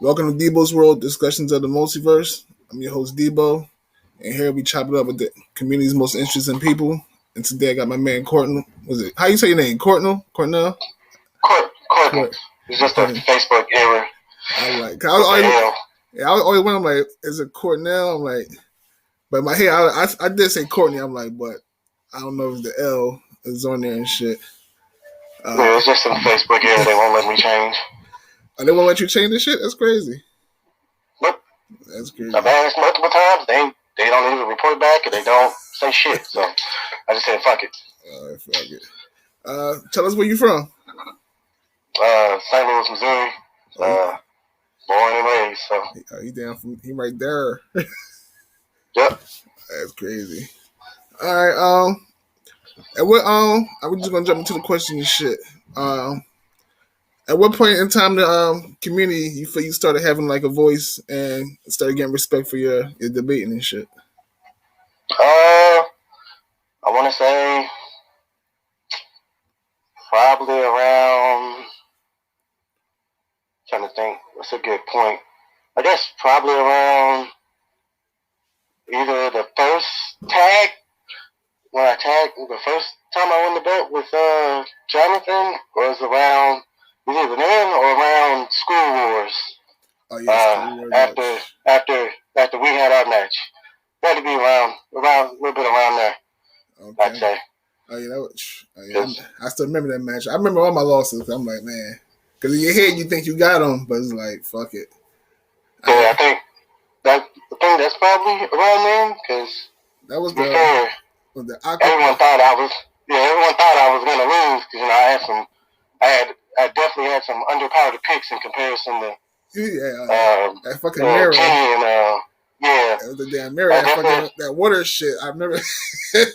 Welcome to Deebos World, discussions of the Multiverse. I'm your host, Deebo, and here we chop it up with the community's most interesting people. And today I got my man, Cortneyl. How you say your name? Cortneyl? Cortneyl. It's just a Facebook error. I always wonder, I'm like, is it Cortneyl? I'm like, but in my head, I did say Courtney. I'm like, but I don't know if the L is on there and shit. Yeah, it's just some Facebook error. They won't let me change. They won't let you change this shit? That's crazy. Nope. That's crazy. I've asked multiple times. They don't even report back, and they don't say shit. So I just said, fuck it. Fuck it. Tell us where you from. St. Louis, Missouri. Born and raised. So he right there. Yep. That's crazy. All right. And what? I'm just gonna jump into the question and shit. At what point in time the community you feel you started having like a voice and started getting respect for your debating and shit? I want to say probably around. Trying to think. That's a good point. I guess probably around either the first tag when I tagged the first time I won the bet with Jonathan was around either then or around School Wars. Oh yeah, after we had our match. Had to be around a little bit around there. Okay. I'd say. I still remember that match. I remember all my losses. I'm like, man, because in your head you think you got them, but it's like, fuck it. Yeah, I think that's probably around then because that was everyone thought I was gonna lose because I definitely had some underpowered picks in comparison to that fucking mirror. Kenny and that was the damn mirror. That water shit. I remember mirror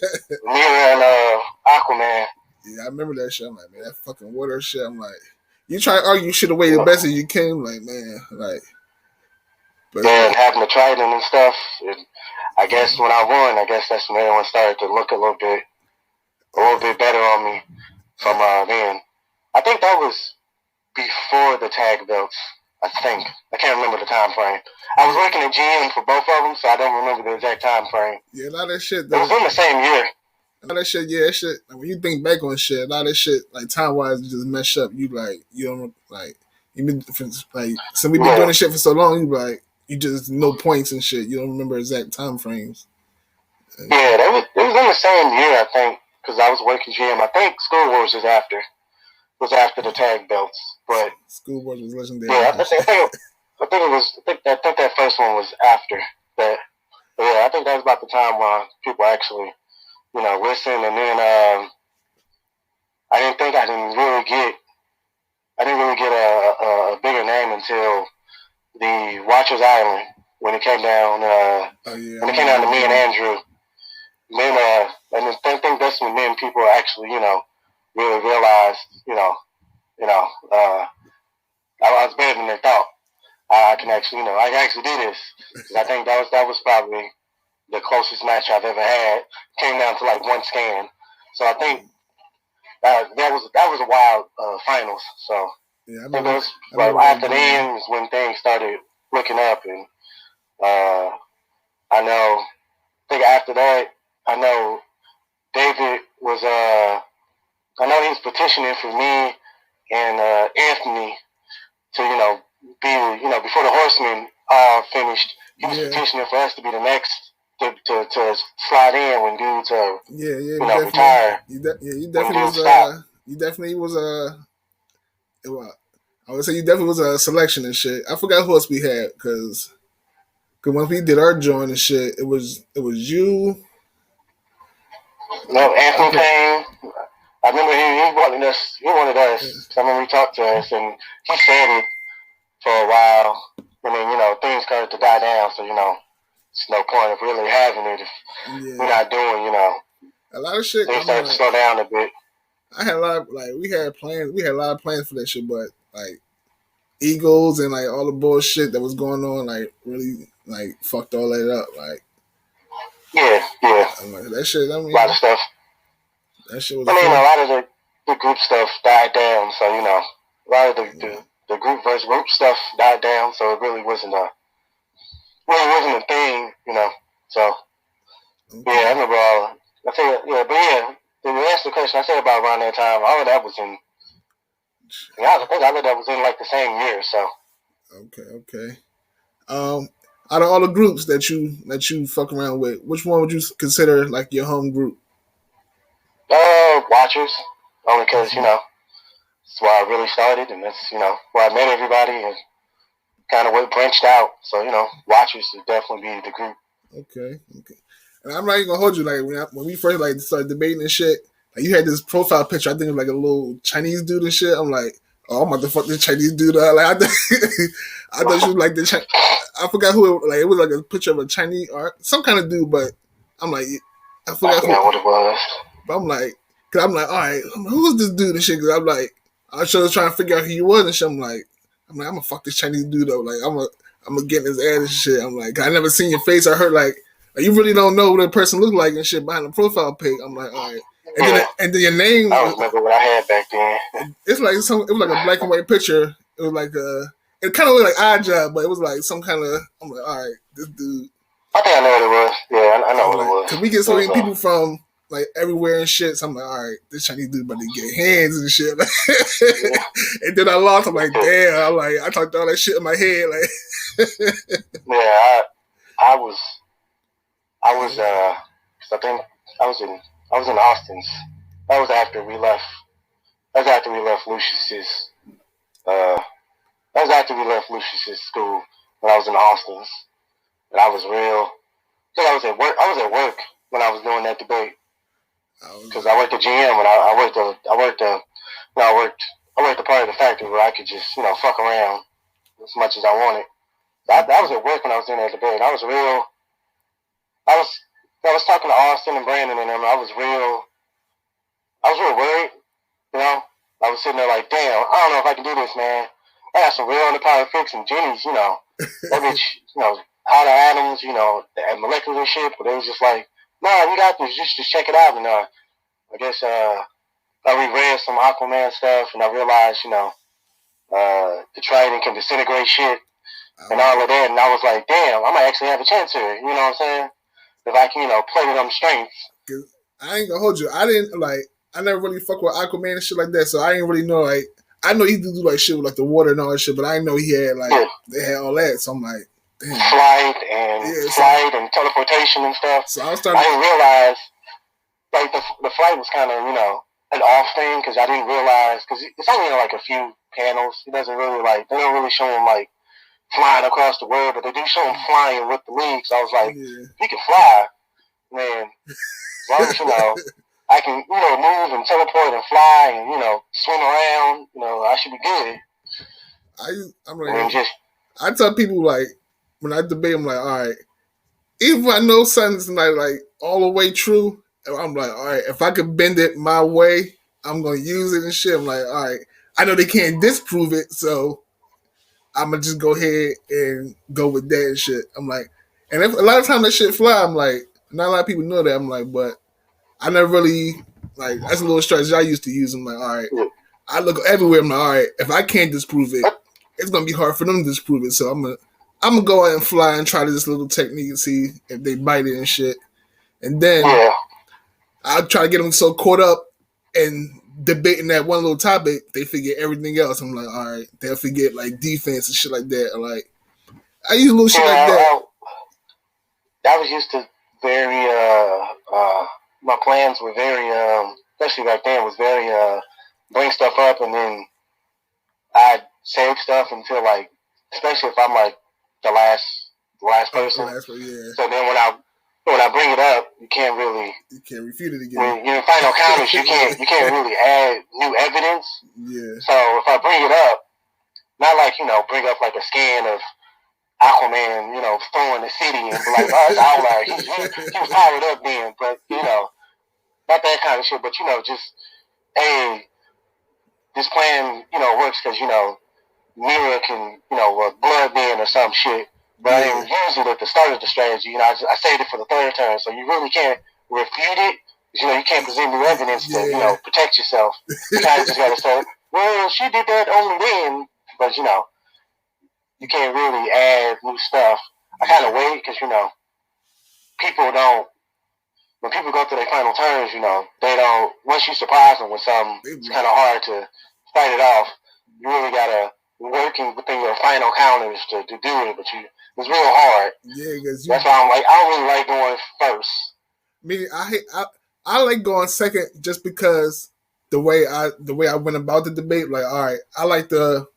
and Aquaman. Yeah, I remember that shit. I'm like, man, that fucking water shit. I'm like, you try to argue you should have waited best as you can. I'm like, man, like. But and having the trident and stuff. I guess when I won, that's when everyone started to look a little bit better on me from then. I think that was before the tag belts. I think I can't remember the time frame. I was working at GM for both of them, so I don't remember the exact time frame. Yeah, a lot of that shit. It was in the same year. A lot of that shit, that shit. Like, when you think back on shit, a lot of that shit, like time wise, just mess up. You like, you don't like, you been like, so we been doing this shit for so long. You like, you just know points and shit. You don't remember exact time frames. Yeah, it was in the same year, I think, because I was working GM. I think School Wars was after the tag belts, but School Wars was legendary. Yeah, I think that first one was after that. But yeah, I think that was about the time when people actually, listen. And then I didn't really get a bigger name until the Watchers Island when it came down. When it came down to me and Andrew. Then and I think that's when then people actually, really realized, I was better than they thought. I can actually, I can actually do this. I think that was probably the closest match I've ever had. Came down to like one scan. So I think that was a wild finals. So yeah, I think it was after the end was when things started looking up, and I think after that, I know David was I know he was petitioning for me and Anthony to be before the Horsemen finished. He was petitioning for us to be the next to slide in when dudes retire. You definitely was I would say you definitely was a selection and shit. I forgot who else we had because when we did our joint and shit, it was you. No, Anthony Payne. I remember he wanted us. He wanted us. I remember he talked to us, and he said it for a while. And then things started to die down. So it's no point of really having it if we're not doing. A lot of shit. Things started to slow down a bit. I had a lot of we had plans. We had a lot of plans for that shit, but like Eagles and like all the bullshit that was going on, like really like fucked all that up. Like yeah. I'm like, that shit. I mean, a lot of stuff. That shit was. A lot of the group stuff died down. So a lot of the the group versus group stuff died down, so it really wasn't a thing, you know. So yeah, I remember all. I think but yeah. To answer the question, I said about around that time. All of that was in. Yeah, I think all of that was in like the same year. So. Okay. Out of all the groups that you fuck around with, which one would you consider like your home group? Watchers, only because that's where I really started, and that's where I met everybody and kind of what branched out. So Watchers would definitely be the group. Okay. And I'm not even gonna hold you. Like when we first like started debating and shit, like you had this profile picture. I think it was like a little Chinese dude and shit. I'm like, oh, I'm about to fuck this Chinese dude. Like I thought she was like the I forgot who it, like it was like a picture of a Chinese or some kind of dude, but I'm like I forgot what it was. But I'm like, all right, who is this dude and shit? Cause I'm like, I was trying to figure out who he was and shit. I'm like, I'm gonna fuck this Chinese dude though. Like I'm gonna get in his ass and shit. I'm like, I never seen your face. I heard like you really don't know what a person look like and shit behind the profile pic. I'm like, all right. And then your name. I don't remember what I had back then. It's like it was like a black and white picture. It was like it kind of looked like Odd Job, but it was like some kind of. I'm like, all right, this dude. I think I know what it was. Yeah, I know what it was. Cause we get so many people from like everywhere and shit. So I'm like, all right, this Chinese dude about to get hands and shit. And then I lost. I'm like, damn. I'm like, I talked all that shit in my head. Like, yeah, I was. I think I was in Austin's. That was after we left. That was after we left Lucius's. That was after we left Lucius's school when I was in Austin's, and I was real. Cause I was at work. I was at work when I was doing that debate. Because I worked at GM when I worked the part of the factory where I could just fuck around as much as I wanted. I was at work when I was doing that debate. I was talking to Austin and Brandon and them. I was real worried. I was sitting there like, damn, I don't know if I can do this, man. I got some real underpowered fix and Jenny's, that bitch, Outer Atoms, the molecular shit, but it was just like, nah, we got this, just check it out. And I guess I reread some Aquaman stuff and I realized, the Trident can disintegrate shit and all of that. And I was like, damn, I might actually have a chance here. You know what I'm saying? If I can, play with them strengths. I ain't gonna hold you. I never really fuck with Aquaman and shit like that, so I didn't really know, like, I know he do like shit with like the water and all that shit, but I didn't know he had they had all that, so I'm like, damn. Flight and teleportation and stuff. So I didn't realize, like, the flight was kind of, an off thing, because I didn't realize, because it's only in like a few panels. It doesn't really, they don't really show him, like, flying across the world, but they do show him flying with the league, so I was like, he can fly, man, as long as, I can, move and teleport and fly and, swim around, I should be good. I'm like, I tell people, like, when I debate, I'm like, all right, even if I know something's not, like, all the way true, I'm like, all right, if I could bend it my way, I'm going to use it and shit. I'm like, all right, I know they can't disprove it, so I'm going to just go ahead and go with that and shit. I'm like, and if a lot of times that shit fly, I'm like, not a lot of people know that. I'm like, but I never really, like, that's a little strategy I used to use. I'm like, all right, I look everywhere. I'm like, all right, if I can't disprove it, it's going to be hard for them to disprove it. So I'm gonna go out and fly and try this little technique and see if they bite it and shit. And then I'll try to get them so caught up in debating that one little topic, they forget everything else. I'm like, all right, they'll forget, like, defense and shit like that. Or, like, I use little shit like that. That was used to my plans were very, especially back then, was very, bring stuff up and then I'd save stuff until, like, especially if I'm, like, the last person. So then when I bring it up, you can't refute it again. When you're in final comments, you can't really add new evidence. Yeah. So if I bring it up, not like, bring up like a scan of Aquaman, throwing the city and be like, oh, it's Outlier. He was powered up then, but, not that kind of shit, but, just, hey, this plan, works because, Mira can, blood man or some shit, but I didn't use it at the start of the strategy. I saved it for the third turn, so you really can't refute it. You can't present new evidence to, protect yourself. You kind of just got to say, well, she did that only then, but you can't really add new stuff. I kind of wait because people don't. When people go through their final turns, they don't. Once you surprise them with something, it's kind of hard to fight it off. You really gotta working within your final counters to do it, but it's real hard. Yeah, because that's why I'm like, I don't really like going first. I like going second just because the way I went about the debate. Like, all right, I like to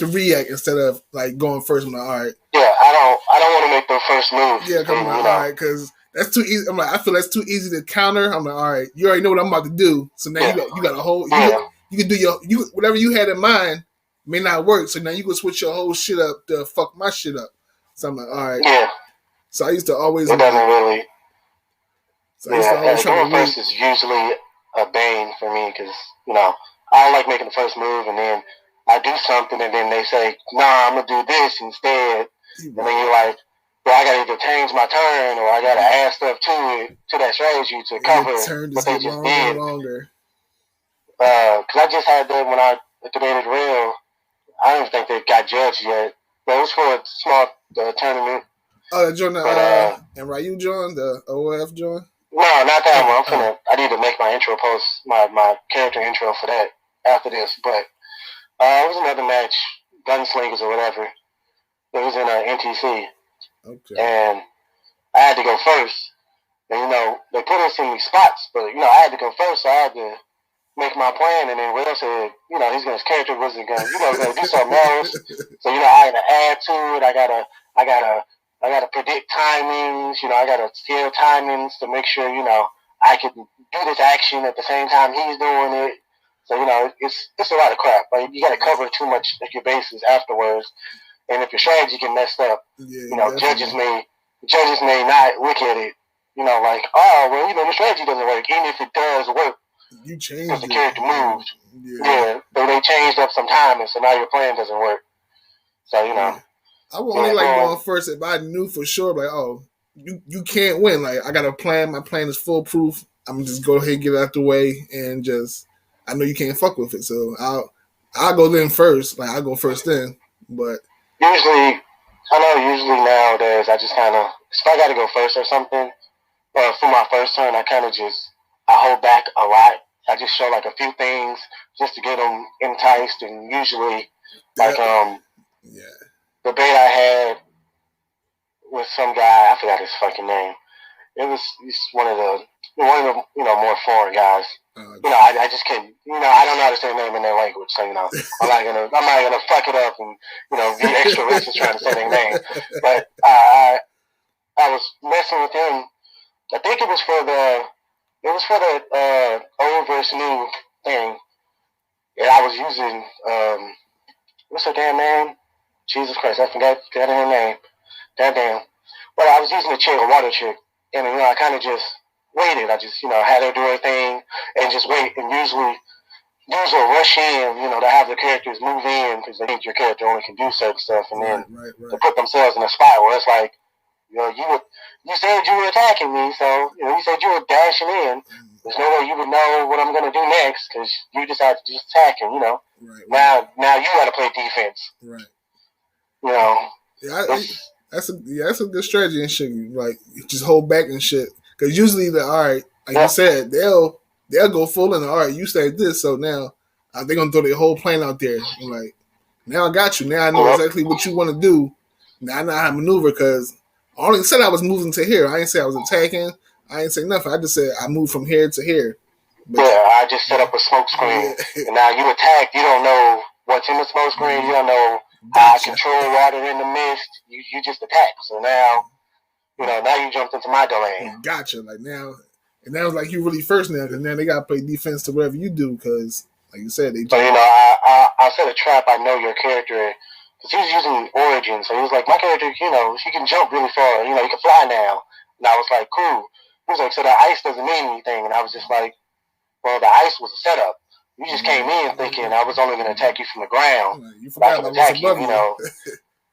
react instead of like going first. I'm like, all right. Yeah, I don't want to make the first move. Yeah, come on, all right, because that's too easy. I'm like, I feel that's too easy to counter. I'm like, all right, you already know what I'm about to do, so now you got a whole. You can do whatever you had in mind may not work, so now you can switch your whole shit up to fuck my shit up. So I'm like, all right. Yeah. So I used to always. It doesn't really. So I used to always going first is usually a bane for me because I don't like making the first move and then I do something and then they say, nah, I'm gonna do this instead, and then you're like, well, I gotta either change my turn or I gotta add stuff to that strategy to cover what they just did. Because I just had that when I debated Real. I don't think they got judged yet, but it was for a small tournament. Oh, the joint, and Ryu joined the OF joint. No, not that one. I need to make my intro post, my character intro for that after this. But it was another match, Gunslingers or whatever. It was in NTC. Okay. And I had to go first. And, they put us in these spots, but, I had to go first, so I had to make my plan. And then Will said, his character wasn't going to, do something else. So, I had to add to it. I gotta predict timings. I gotta steal timings to make sure I can do this action at the same time he's doing it. So it's a lot of crap. Like you gotta cover too much of your bases afterwards. And if your strategy get messed up, judges may not look at it. Like, oh well, the strategy doesn't work. Even if it does work, you changed because the character moved. Yeah, but they changed up some timing, so now your plan doesn't work. So I would only like going first if I knew for sure, like, oh, you can't win. Like, I got a plan. My plan is foolproof. I'm gonna just go ahead and get it out the way and just. I know you can't fuck with it, so I'll go then first. Like, I'll go first then. But usually nowadays I just kind of if I got to go first or something, for my first turn, I kind of I hold back a lot. I just show like a few things just to get them enticed, and usually like the bait I had with some guy, I forgot his fucking name. He's one of the more foreign guys. I just can't. I don't know how to say the name in their language, so I'm not gonna fuck it up and be extra racist trying to say their name. But I was messing with him. I think it was for the old versus new thing. And I was using what's her damn name? Jesus Christ, I forgot her name. Goddamn. Well, I was using a water chick, and I kind of just waited. I just had her do her thing and just wait. And usually will rush in, to have the characters move in because they think your character only can do certain stuff, and then to put themselves in a spot where it's like, you said you were attacking me, so you said you were dashing in. There's no way you would know what I'm gonna do next because you decided to just attack him. Now you got to play defense. Right. That's a good strategy and shit. Like just hold back and shit. Because usually you said, they'll go full and all right, you said this, so now they're gonna throw their whole plan out there. I'm like, now I got you. Now I know exactly what you want to do. Now I know how to maneuver because I only said I was moving to here. I didn't say I was attacking. I didn't say nothing. I just said I moved from here to here. But I just set up a smoke screen. And now you attack. You don't know what's in the smoke screen. You don't know how I control water in the mist. You just attack. So now, now you jumped into my domain. Gotcha. Like now, and that was like you really first now because now they got to play defense to whatever you do because, like you said, they. So I set a trap. I know your character. Because he was using Origin, so he was like, my character, she can jump really far. He can fly now. And I was like, cool. He was like, so the ice doesn't mean anything. And I was just like, well, the ice was a setup. You just came in thinking I was only going to attack you from the ground. You forgot I can attack you,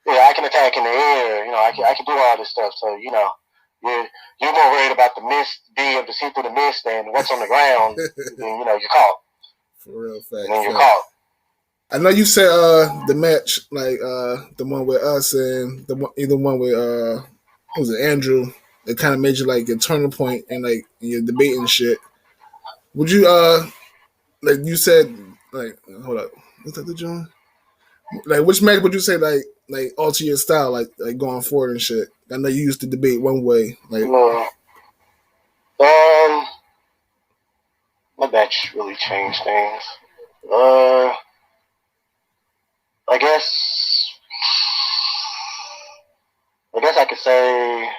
Yeah, I can attack in the air. I can do all this stuff. So, you're more worried about the mist, being able to see through the mist and what's on the ground. And, you're caught. For real fact. And then you're caught. I know you said the match like the one with us and either one with what was it Andrew? It kind of made you like a turning point and like your debating shit. Would you like you said like hold up, what's that the John? Like which match would you say like alter your style like going forward and shit? I know you used to debate one way like. Um, my match really changed things. Uh, I guess I could say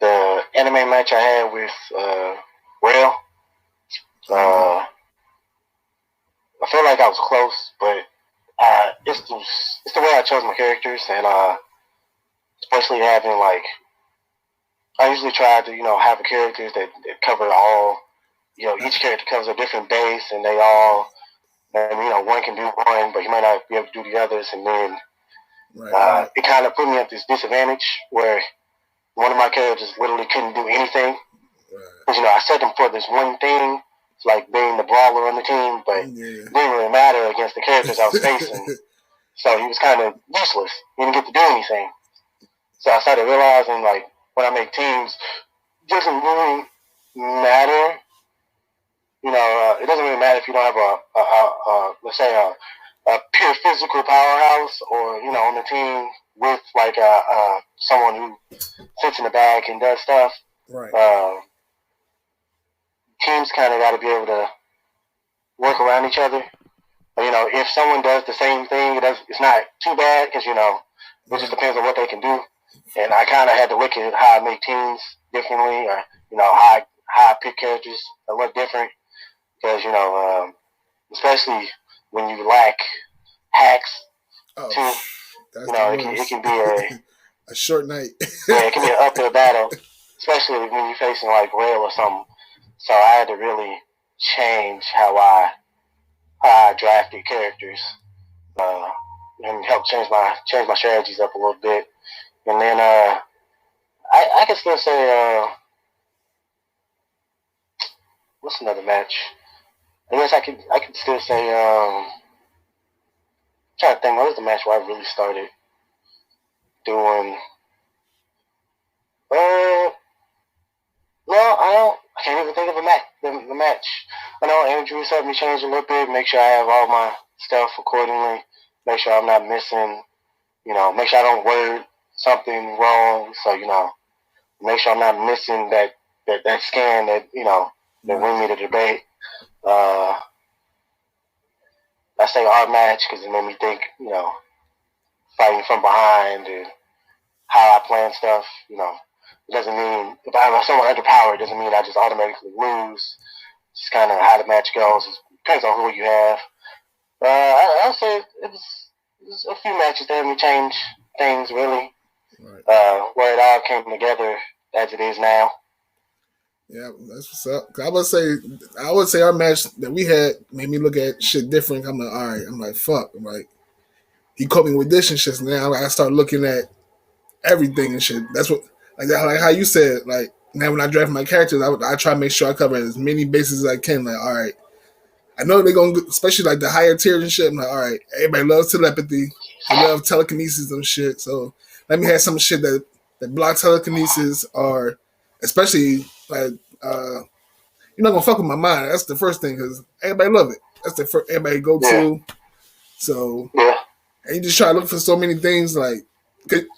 the anime match I had with Rail. I feel like I was close, but it's the way I chose my characters, and especially having like I usually try to have characters that cover all. Each character covers a different base, and they all, and one can do one, but he might not be able to do the others, and then it kind of put me at this disadvantage where one of my characters literally couldn't do anything. Because I set them for this one thing, like being the brawler on the team, but it didn't really matter against the characters I was facing. So he was kind of useless. He didn't get to do anything. So I started realizing, like, when I make teams, it doesn't really matter. It doesn't really matter if you don't have let's say a pure physical powerhouse, or on the team with like someone who sits in the back and does stuff. Right. Teams kind of got to be able to work around each other. If someone does the same thing, it's not too bad because it just depends on what they can do. And I kind of had to look at how I make teams differently, or how I pick characters that look different. Because especially when you lack hacks, too, it can be a short night. Yeah, it can be an uphill battle, especially when you're facing like Rail or something. So I had to really change how I drafted characters, and help change my strategies up a little bit. And then I can still say what's another match? I guess I could still say I'm trying to think, what was the match where I really started doing no, I can't even think of the match. I know Andrew helped me change a little bit, make sure I have all my stuff accordingly, make sure I'm not missing, make sure I don't word something wrong, so make sure I'm not missing that scan that that win me the debate. I say our match because it made me think, fighting from behind and how I plan stuff. It doesn't mean if I'm someone underpowered, it doesn't mean I just automatically lose. It's kind of how the match goes. It depends on who you have. I'll say it was a few matches that had me change things really, where it all came together as it is now. Yeah, that's what's up. I would say our match that we had made me look at shit different. I'm like, all right. I'm like, fuck. I'm like, he caught me with this and shit. Now I start looking at everything and shit. That's what like how you said. Like now when I draft my characters, I try to make sure I cover as many bases as I can. Like, all right, I know they're gonna, especially like the higher tiers and shit. I'm like, all right, everybody loves telepathy. They love telekinesis and shit. So let me have some shit that block telekinesis, or especially like you're not gonna fuck with my mind. That's the first thing because everybody love it. That's the first everybody go to. So and you just try to look for so many things like.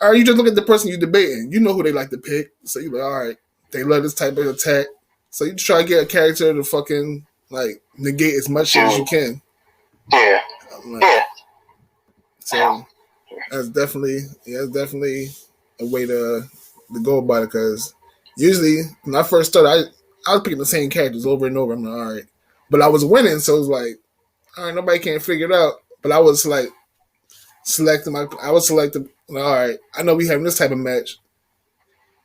Or you just look at the person you're debating. You know who they like to pick. So you're like, all right, they love this type of attack. So you try to get a character to fucking like negate as much shit as you can. Yeah. Like, so that's definitely a way to go about it. Because usually when I first started, I was picking the same characters over and over. I'm like, all right, but I was winning, so it was like, all right, nobody can't figure it out. But I was like selecting all right, I know we having this type of match.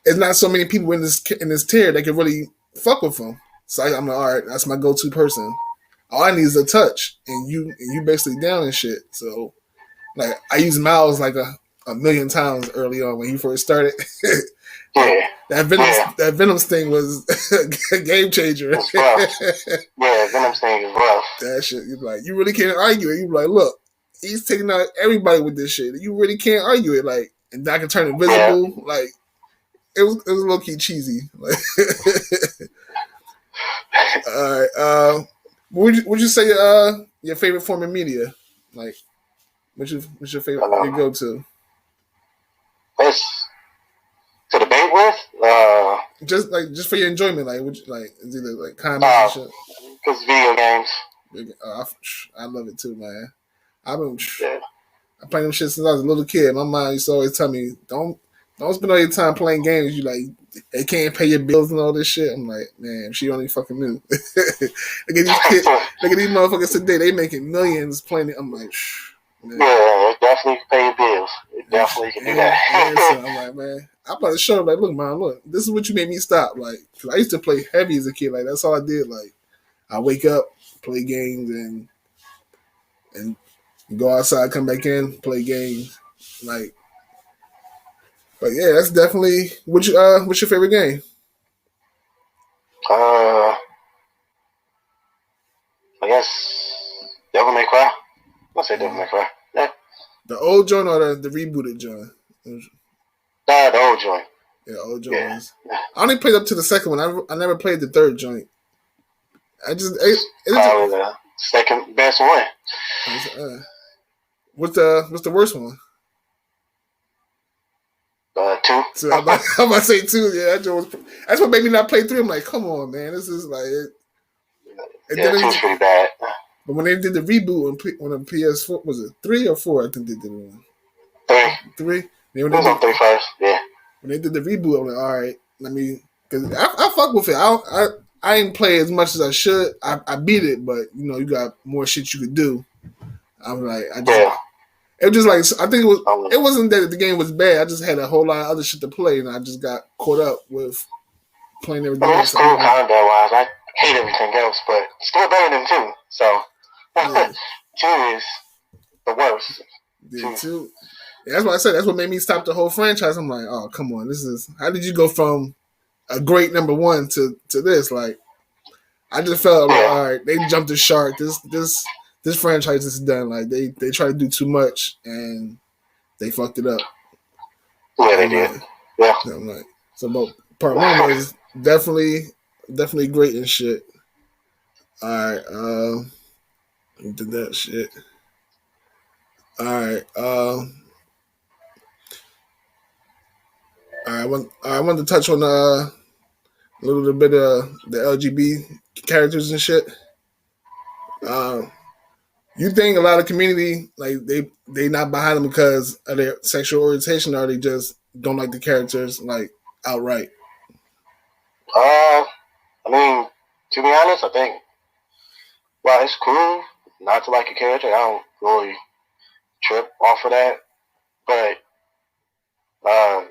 There's not so many people in this tier that can really fuck with him. So I'm like, all right, that's my go-to person. All I need is a touch, and you basically down and shit. So like I use Miles like a million times early on when he first started. Yeah. That Venom sting was a game changer. It's rough. Yeah, Venom sting is rough. That shit, you're like, you really can't argue it. You're like, look, he's taking out everybody with this shit. You really can't argue it. Like, and I can turn invisible. Yeah. Like, it was low key cheesy. Like, all right. Would you say your favorite form of media? Like, what's your favorite? Your go to? It's to debate with. Just for your enjoyment. Like, would you, like is either like comics and shit? Because video games. I love it too, man. I played them shit since I was a little kid. My mom used to always tell me, don't spend all your time playing games. You like, they can't pay your bills and all this shit. I'm like, man, she only fucking knew. Look at these motherfuckers today. They making millions playing it. I'm like, man. Yeah, it definitely can pay your bills. It definitely can do that. So I'm like, man, I'm about to show them, like, look, man, look, this is what you made me stop. Like, cause I used to play heavy as a kid. Like, that's all I did. Like, I wake up, play games, and go outside, come back in, play games. Like, but yeah, that's definitely what's your favorite game? I guess Devil May Cry. I'll say Devil May Cry. Yeah. The old joint or the rebooted joint? The old joint. Yeah, old joint. Yeah. I only played up to the second one. I never played the third joint. It's probably the second best one. What's the worst one? 2. So I'm about to say 2. Yeah, that's what made me not play 3. I'm like, come on, man, this is like it. Yeah, 2's pretty bad. But when they did the reboot on the PS4, was it 3 or 4? I think they did it. 3. It was on 3 first. Yeah. When they did the reboot, I'm like, all right, because I fuck with it. I didn't play as much as I should. I beat it, but you got more shit you could do. I'm like, it was just like, I think it wasn't that the game was bad. I just had a whole lot of other shit to play, and I just got caught up with playing everything else. It's cool combat-wise. I hate everything else, but it's still better than 2. So, yeah. 2 is the worst. Yeah, 2. Yeah, that's what I said. That's what made me stop the whole franchise. I'm like, oh, come on. How did you go from a great number 1 to this? Like, I just felt like, all right, they jumped the shark. This franchise is done. Like, they try to do too much, and they fucked it up. Yeah, they did. Yeah. I'm like, so, but part 1 was definitely great and shit. All right, did that shit. All right, I want to touch on a little bit of the LGBT characters and shit. You think a lot of community, like, they not behind them because of their sexual orientation, or they just don't like the characters, like, outright? I mean, to be honest, I think, well, it's cool not to like a character. I don't really trip off of that, but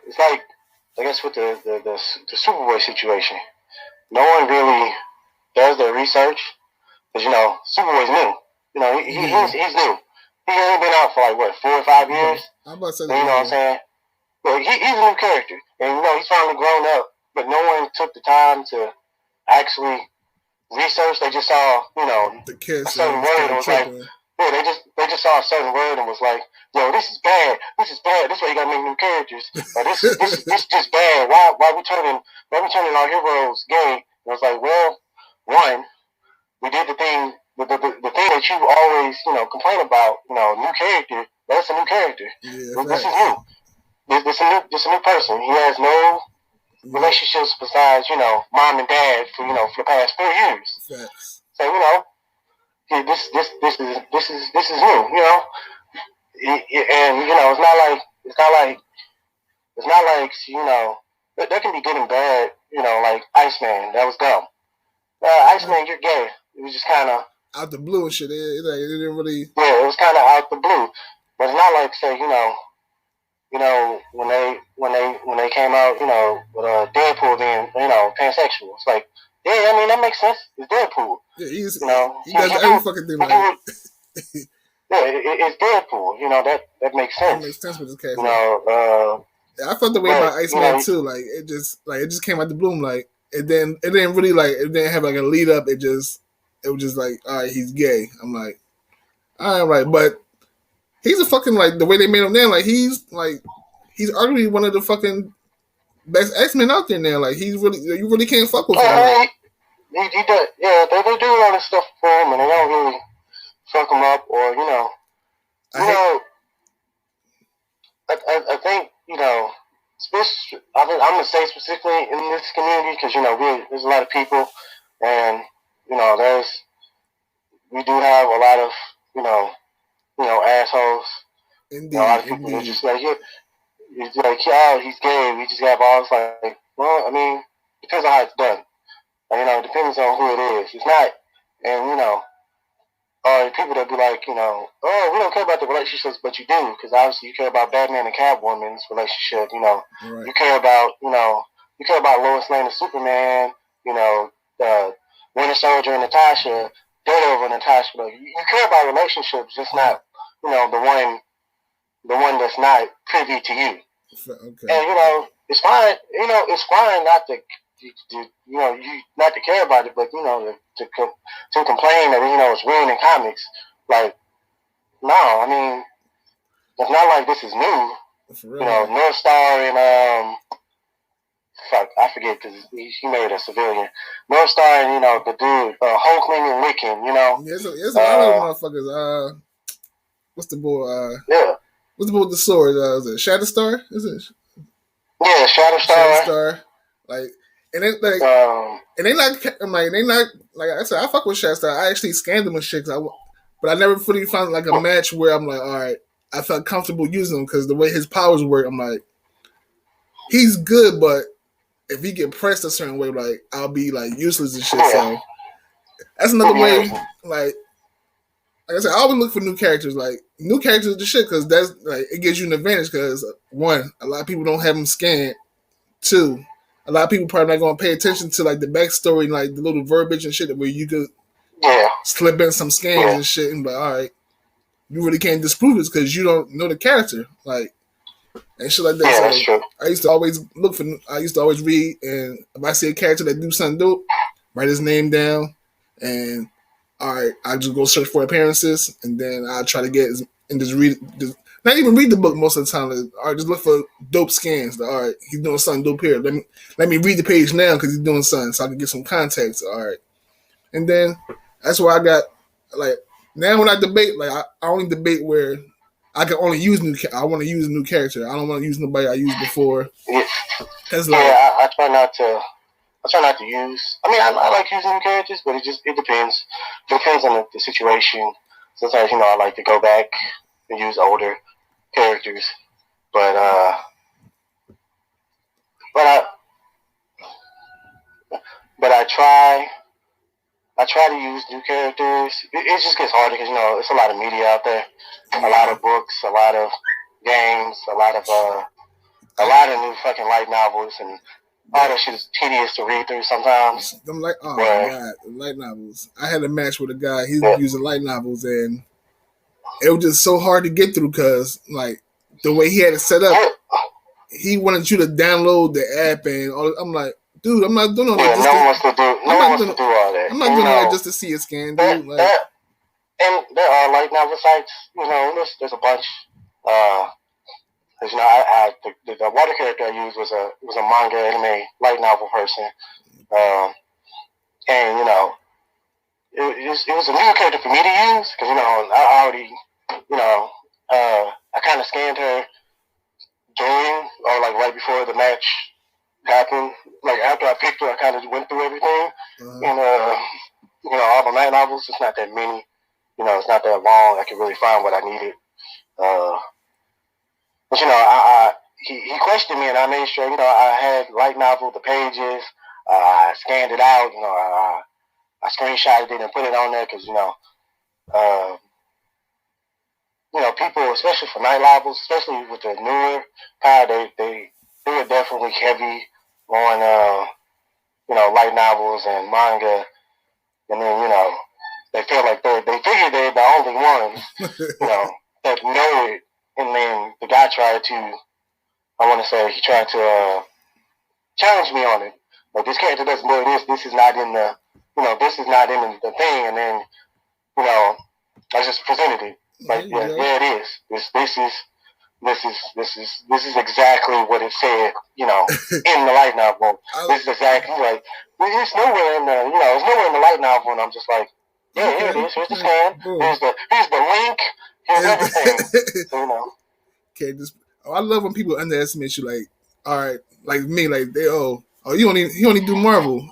it's like, I guess with the Superboy situation, no one really does their research because Superboy's new. He's new. He ain't been out for like 4 or 5 years. I'm about to say that. You know what I'm saying? Well, he's a new character, and he's finally grown up. But no one took the time to actually research. They just saw the kiss, a certain word and was like, yeah, they just saw a certain word and was like, yo, this is bad. This is bad. This is why you gotta make new characters. This is just bad. Why we turning our heroes gay? And it was like, well, one, we did the thing that you always complain about. New character. That's a new character. Yeah, this is new. This a new person. He has no relationships besides mom and dad for the past 4 years. Facts. So this is new, and it's not like there can be good and bad, like Iceman, that was dumb. Iceman, you're gay. It was just kind of out the blue and shit. It didn't really. Yeah, it was kind of out the blue, but it's not like say when they came out with Deadpool being pansexual. It's like, yeah, I mean that makes sense. It's Deadpool. Yeah, he does every fucking thing. Like yeah, it's Deadpool. You know that makes sense. That makes sense with this character. You know, I felt the way about Iceman too. Like it just came out the bloom. Like it didn't really it didn't have like a lead up. It was just like, all right, he's gay. I'm like, all right, but he's a fucking, like, the way they made him now. Like he's arguably one of the fucking best X-Men out there now. Like you really can't fuck with him. Like, he does. Yeah, they do a lot of stuff for him, and they don't really fuck him up, or I think I'm gonna say specifically in this community because there's a lot of people, and we do have a lot of assholes. Indeed, a lot of people are just like, oh, he's gay. We just have all this like, well, I mean, depends on how it's done. It depends on who it is. It's not, and people that be like, oh, we don't care about the relationships, but you do, because obviously you care about Batman and Catwoman's relationship. Right. You care about, Lois Lane and Superman. Winter Soldier and Natasha, Daredevil and Natasha. But you care about relationships, just not, the one that's not privy to you. Okay. And it's fine. It's fine not to. Not to care about it, but to complain that it's ruining comics. Like, no, I mean, it's not like this is new. North Star and I forget because he made a civilian. North Star and the dude Hulkling and Wiccan. There's a lot of motherfuckers. What's the boy? What's the boy with the sword? Is it Shatterstar? Is it? Yeah, Shatterstar. Like. And then they not like I said, I fuck with Shatterstar. I actually scanned them and shit, but I never fully found like a match where I'm like, all right, I felt comfortable using him because the way his powers work, I'm like, he's good, but if he get pressed a certain way, like I'll be like useless and shit. So that's another way. Like I said, I always look for new characters. Like new characters the shit because that's like it gives you an advantage because one, a lot of people don't have them scanned. Two, a lot of people probably not going to pay attention to like the backstory and like the little verbiage and shit where you could slip in some scans and shit and be like, all right, you really can't disprove this because you don't know the character, like, and shit like that. Yeah, so I used to always read, and if I see a character that do something dope, write his name down, and all right, I just go search for appearances, and then I try to get and just read. Not even read the book most of the time. Like, all right, just look for dope scans. Like, all right, he's doing something dope here. Let me read the page now because he's doing something, so I can get some context. All right, and then that's where I got like now when I debate, like I only debate where I can only use I want to use a new character. I don't want to use nobody I used before. Yeah, I try not to. I try not to use. I mean, I like using new characters, but it depends. It depends on the situation. Sometimes I like to go back and use older characters, but I try to use new characters. It just gets harder because it's a lot of media out there, a lot of books, a lot of games, a lot of new fucking light novels, and all that shit is tedious to read through sometimes. I'm like, oh my god, light novels. I had a match with a guy. He was using light novels, and it was just so hard to get through because, like, the way he had it set up, he wanted you to download the app and all. I'm like, dude, I'm not doing all that. No one wants to do all that. I'm not doing all that just to see a scan, dude. And there are light novel sites. There's a bunch. Because the water character I used was a manga anime light novel person, and it was a new character for me to use because I already I kind of scanned her during or like right before the match happened. Like after I picked her, I kind of went through everything, and all my light novels. It's not that many, it's not that long. I could really find what I needed. But he questioned me, and I made sure I had light novel the pages. I scanned it out. I screenshotted it and put it on there because people, especially for night novels, especially with the newer kind, they were definitely heavy on light novels and manga, and then they feel like they figure they're the only ones that know it, and then the guy tried to, I want to say, he tried to challenge me on it. Like, this character doesn't know this. This is not in the, this is not in the thing. And then, I just presented it. Like, yeah, it is. This is exactly what it said, in the light novel. This is exactly like, it's nowhere in the, it's nowhere in the light novel, and I'm just like, yeah, here it is. Here's the scan. Here's the link. Here's everything. So, Okay, I love when people underestimate you. Like, all right, like me, like they you only do Marvel.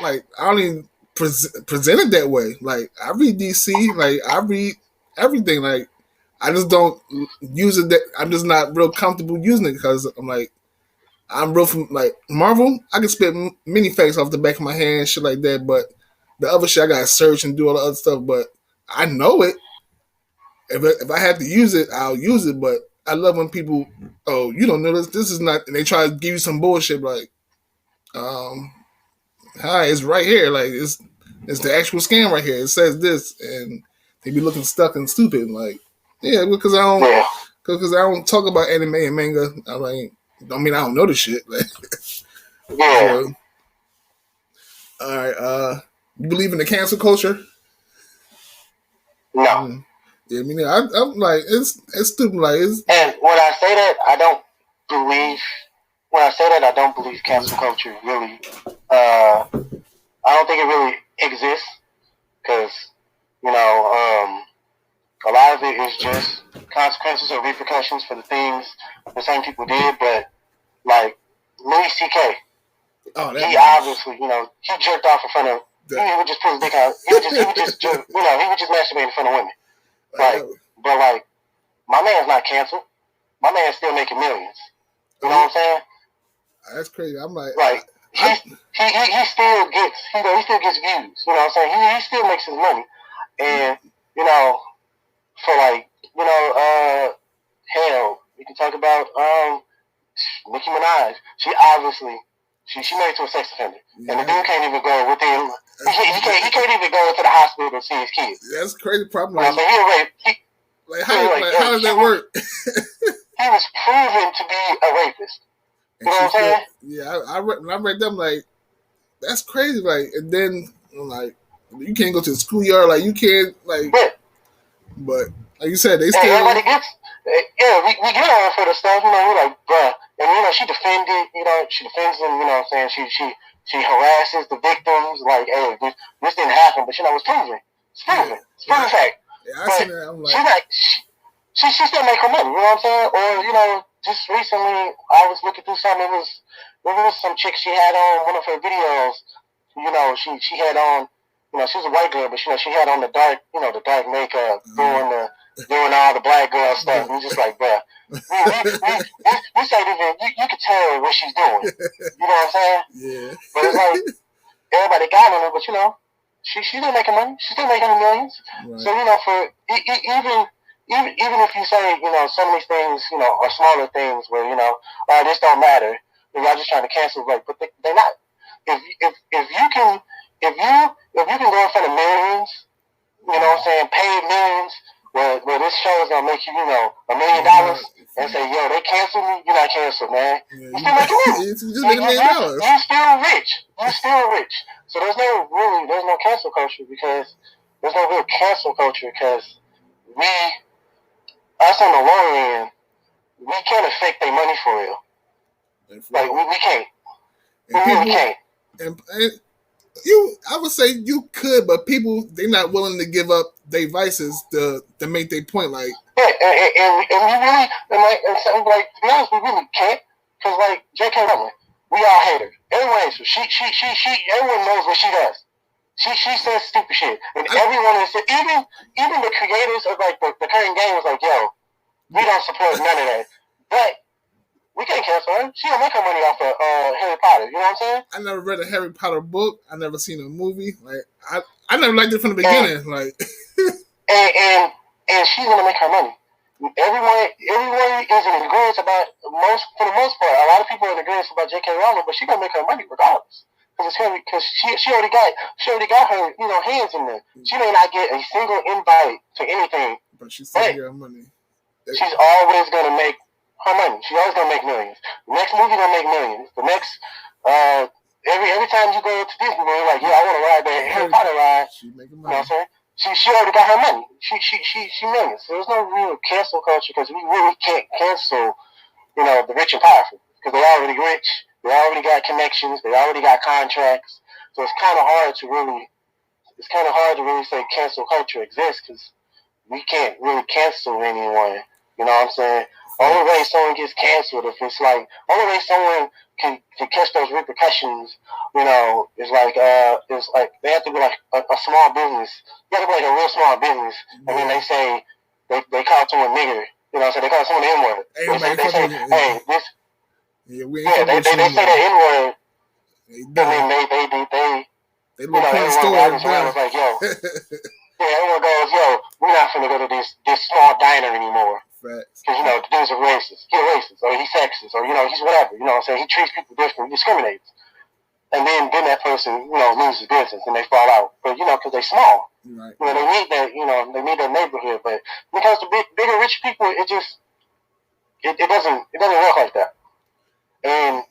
Like, I don't even present it that way. Like, I read DC. Like, I read everything. Like, I just don't use it. I'm just not real comfortable using it because I'm like, I'm real from like Marvel. I can spit mini facts off the back of my hand, shit like that. But the other shit, I gotta search and do all the other stuff. But I know it. If I have to use it, I'll use it. But I love when people, you don't know this. This is not, and they try to give you some bullshit like, hi, it's right here. Like it's the actual scan right here. It says this, and they be looking stuck and stupid. Like, yeah, because I don't talk about anime and manga. I like, don't mean I don't know the shit. Like, yeah. So, all right. You believe in the cancel culture? No. Yeah, I mean, I'm like, it's stupid. Like, and when I say that, I don't believe. When I say that, I don't believe cancel culture really. I don't think it really exists because a lot of it is just consequences or repercussions for the things the same people did. But like Louis C.K., he obviously, he jerked off in front of. He would just put his dick out. He would just he would just masturbate in front of women. Like, but like, my man's not canceled. My man's still making millions. You know what I'm saying? That's crazy. I'm like, he still gets, he still gets views. You know what I'm saying? He still makes his money, and for like, hell, we can talk about Nicki Minaj. She obviously. She married to a sex offender, and the dude can't even go within. He can't even go into the hospital to see his kids. That's crazy. Problem. Like, how does that work? He was proven to be a rapist. You know what I'm saying? Yeah, when I read them, like, that's crazy. Like, and then I'm like, you can't go to the schoolyard. Like, you can't, like, but like you said, they still. Everybody gets. Yeah, we get on for the stuff. We're like, bruh. And she defended. She defends them. You know what I'm saying? She harasses the victims. Like, hey, this didn't happen, but it's proven. It's proven. It's proven fact. Yeah, I seen that. I'm like, she still make her money. You know what I'm saying? Or just recently, I was looking through something. It was some chick she had on one of her videos. She had on. She was a white girl, but she had on the dark makeup, doing all the black girl stuff. And just like, bruh, this ain't even. You can tell what she's doing. You know what I'm saying? Yeah. But it's like everybody got on her, but she's still making money. She's still making millions. Right. So for even if you say some of these things are smaller things where this don't matter, y'all just trying to cancel, like, but they're not. If you can go in front of millions, you know what I'm saying, paid millions, where this show is gonna make you $1 million, and say, yo, they canceled me, you're not canceled, man. Yeah, you still making money. You just making $1 million. You're still rich. You're still rich. So there's no cancel culture because there's no real cancel culture because us on the lower end, we can't affect their money for real. Like, we can't. We really can't. And I would say you could, but people, they're not willing to give up their vices to make their point. Like, yeah, and we really, and something like, to be honest, we really can't, because like J.K. Rowling, we all hate her. Everyone hates her. She everyone knows what she does. She says stupid shit, and everyone is, even the creators of like the current game was like, yo, we don't support none of that, but we can't cancel her. She don't make her money off of Harry Potter. You know what I'm saying? I never read a Harry Potter book. I never seen a movie. Like, I never liked it from the beginning. And she's gonna make her money. Everyone is in agreement about for the most part. A lot of people are in agreement about J.K. Rowling, but she's gonna make her money regardless. Because she already got her hands in there. She may not get a single invite to anything, but she's still getting her money. she's always gonna make her money. She's always gonna make millions. The next movie gonna make millions. The next every time you go to Disney World, you're like, yeah, I want to ride that Harry Potter ride. She making money. You know what I'm saying? She she already got her money. She millions. So there's no real cancel culture because we really can't cancel, the rich and powerful because they're already rich. They already got connections. They already got contracts. So it's kind of hard to really say cancel culture exists because we can't really cancel anyone. You know what I'm saying? Only way someone gets canceled if it's like only way someone can catch those repercussions, is like they have to be like a small business. You have to be like a real small business, and then they say they call someone nigger. You know what I'm saying? They call someone the N-word. They say, hey, this. Yeah, they say the N-word, and then they everyone gathers around is like, yo. Yeah, everyone goes, yo, we're not finna go to this small diner anymore. Facts. Because, the dude's a racist. He's racist, or he's sexist, or, he's whatever. You know what I'm saying? He treats people different, he discriminates. And then that person, loses business and they fall out. But, because they're small. Right. They need that, they need that neighborhood. But when it comes to bigger rich people, it doesn't work like that. And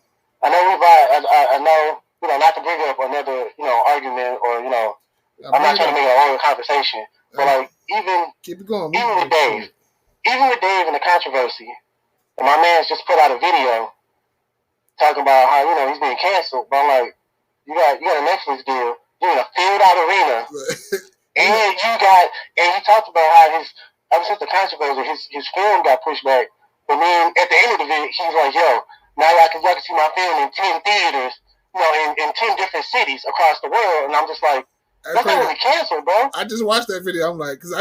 I know, not to bring up another, argument or, I'm not trying to make it a long conversation, but like keep it going. Even with Dave and the controversy, and my man's just put out a video talking about how he's being canceled. But I'm like, you got a Netflix deal, you're in a filled out arena, and he talked about how ever since the controversy, his film got pushed back. But then at the end of the video, he's like, yo, now y'all can see my film in 10 theaters, in 10 different cities across the world, and I'm just like. That's not really canceled, bro. I just watched that video. I'm like, because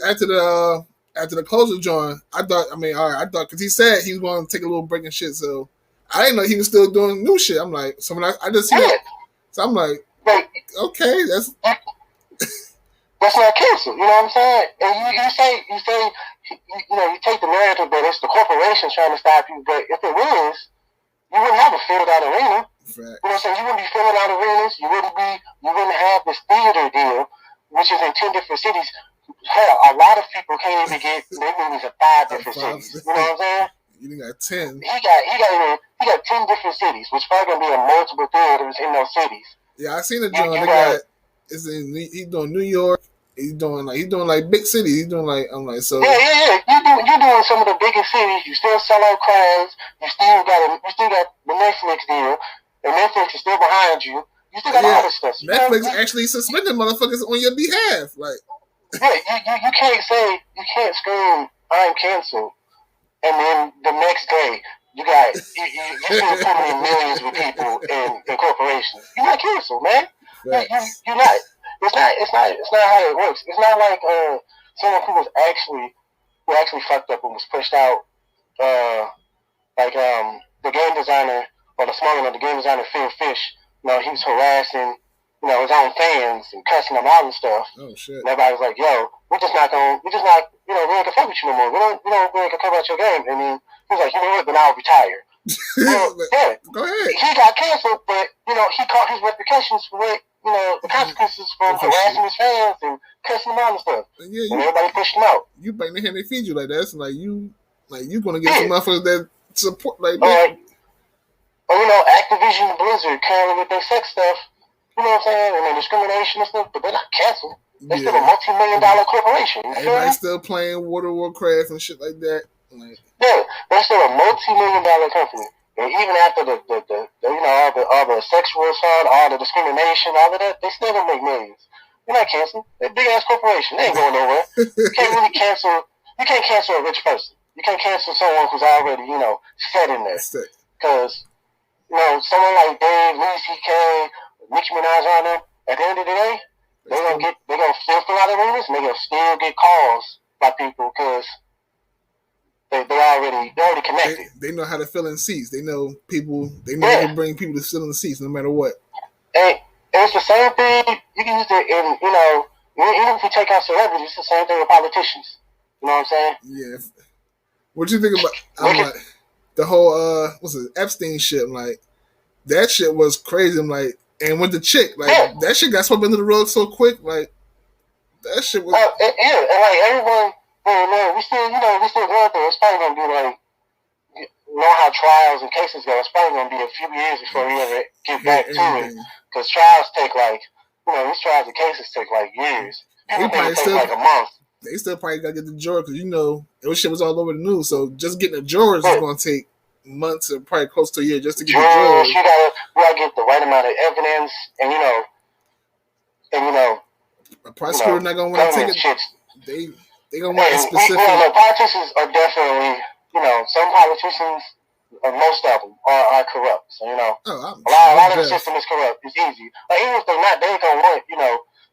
after the closure joint, I thought, because he said he was going to take a little break and shit, so I didn't know he was still doing new shit. I'm like, so when I just see that, so I'm like, okay, that's not canceled. You know what I'm saying? And you say, you take the narrative that it's the corporation trying to stop you, but if it was, you wouldn't have a filled out arena. Right. You know what I'm saying? You wouldn't be filling out arenas. You wouldn't have this theater deal, which is in 10 different cities. Hell, a lot of people can't even get their movies in 5 different cities. You know what I'm saying? You got 10. He got 10 different cities, which probably gonna be in multiple theaters in those cities. Yeah, I seen the joint. He's doing New York. He's doing like big cities. He's doing like so. Yeah. You're doing some of the biggest cities. You still sell out crowds. You still got the Netflix deal. And Netflix is still behind you. You still got all this stuff. Netflix actually suspended motherfuckers on your behalf. Like, you can't scream I'm canceled, and then the next day you still putting in millions with people and corporations. You're not canceled, man. You're not. It's not how it works. It's not like someone who actually fucked up and was pushed out. The game designer. Or the smaller one, the game designer Phil Fish, he was harassing, his own fans and cussing them out and stuff. Oh shit! And everybody was like, "Yo, we ain't gonna fuck with you no more. We don't care about your game." And then he was like, "You know what? Then I'll retire." Go ahead. He got canceled, but he caught his repercussions for what the consequences from harassing his fans and cussing them out and stuff. And everybody pushed him out. You bang the hand they feed you like that. It's like you gonna get some motherfuckers that support like that. Or, Activision and Blizzard currently with their sex stuff, you know what I'm saying, and their discrimination and stuff, but they're not canceled. They're still a multi-million-dollar corporation. Everybody's still playing World of Warcraft and shit like that. Yeah, they're still a multi-million-dollar company. And even after all the sexual assault, all the discrimination, all of that, they still don't make millions. They're not canceled. They're a big-ass corporation. They ain't going nowhere. You can't really cancel. You can't cancel a rich person. You can't cancel someone who's already, set in there. Because... someone like Dave, Louis C.K., Nicki Minaj on them, at the end of the day, they're gonna still fill out arenas and they're gonna still get calls by people because they're already connected. They know how to fill in seats. They know people. They know how to bring people to fill in the seats no matter what. And it's the same thing. You can use it in even if you take out celebrities, it's the same thing with politicians. You know what I'm saying? Yeah. What you think about? The whole Epstein shit, I'm like, that shit was crazy. I'm like, and with the chick, like that shit got swept into the rug so quick, like that shit was. And like everyone man, we still going through. It's probably gonna be like, know how trials and cases go. It's probably gonna be a few years before we ever get back to it. Because trials take like, these trials and cases take like years. People think it takes like a month. They still probably gotta get the jury because those shit was all over the news. So just getting the jurors is gonna take months or probably close to a year just to get the jurors. You gotta get the right amount of evidence, and a prosecutor not gonna want to take it. They gonna want it specific. Politicians are definitely, some politicians, most of them are corrupt. So a lot of the system is corrupt. It's easy. Like, even if they're not, they gonna want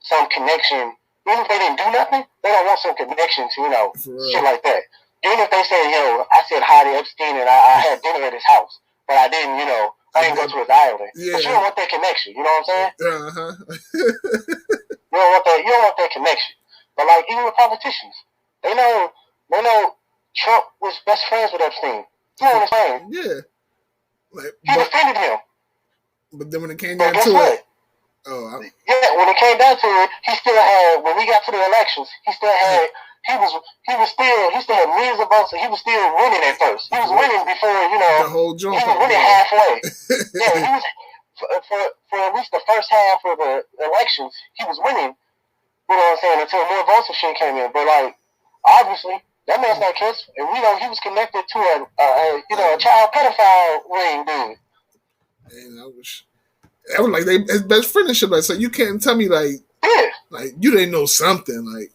some connection. Even if they didn't do nothing, they don't want some connection to shit like that. Even if they say, I said hi to Epstein and I had dinner at his house, but I didn't, I didn't go to his island. Yeah. But you don't want that connection. You know what I'm saying? You don't want that connection. But like, even with politicians, they know Trump was best friends with Epstein. You know what I'm saying? Yeah. He defended him. But then when it came down to it, when it came down to it, he still had, when we got to the elections, he still had millions of votes, and he was still winning at first. He was winning before, the whole joint. He was winning halfway. Yeah, he was for at least the first half of the elections, he was winning. You know what I'm saying? Until more votes and shit came in. But like, obviously, that man's not canceled, and we know he was connected to a child pedophile ring, dude. And I was like his best friend and shit. Like, so you can't tell me like you didn't know something like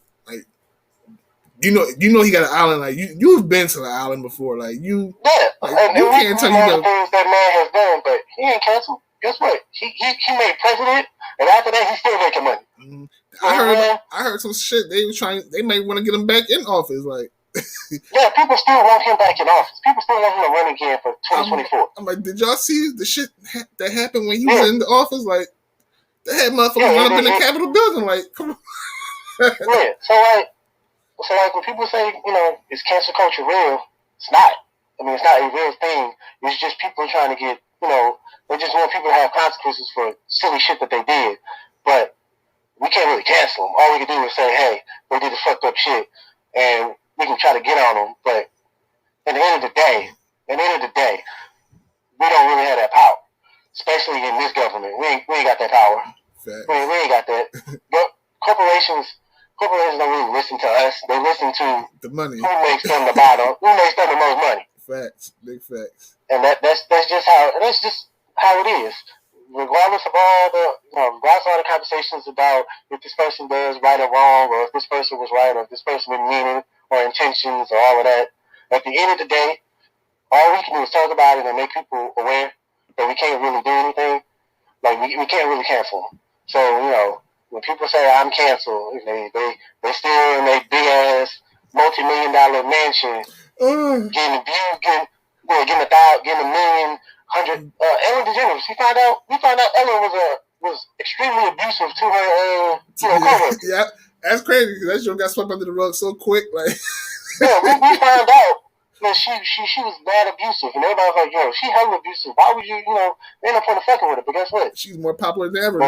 you know he got an island. Like you've been to the island before. Like you can't tell me the things that man has done, but he ain't canceled. Guess what? He made president, and after that, he's still making money. Mm-hmm. I heard some shit. They may want to get him back in office. Like, yeah, people still want him back in office. People still want him to run again for 2024. I'm like, did y'all see the shit that happened when he was in the office? Like, they had motherfuckers run up in the Capitol building. Like, come on. Yeah. So like when people say, is cancel culture real? It's not. I mean, it's not a real thing. It's just people trying to get, they just want people to have consequences for silly shit that they did. But we can't really cancel them. All we can do is say, hey, they did the fucked up shit, and we can try to get on them. But at the end of the day, we don't really have that power, especially in this government. We ain't got that power. We ain't got that. But corporations don't really listen to us. They listen to the money. Who makes them the bottom? Who makes them the most money? Facts, big facts. And that's just how it is. Regardless of all the conversations about if this person does right or wrong, or if this person was right, or if this person with meaning or intentions, or all of that. At the end of the day, all we can do is talk about it and make people aware that we can't really do anything. Like we can't really cancel them. So when people say I'm canceled, they still in their big ass multi-million-dollar mansion, getting a million, $100. Ellen DeGeneres. We found out Ellen was extremely abusive to her coworkers. Yeah, that's crazy because that shit got swept under the rug so quick. Like, yeah, we found out that she was bad abusive, and everybody was like, she hella abusive. Why would you end up fucking with her? But guess what? She's more popular than ever.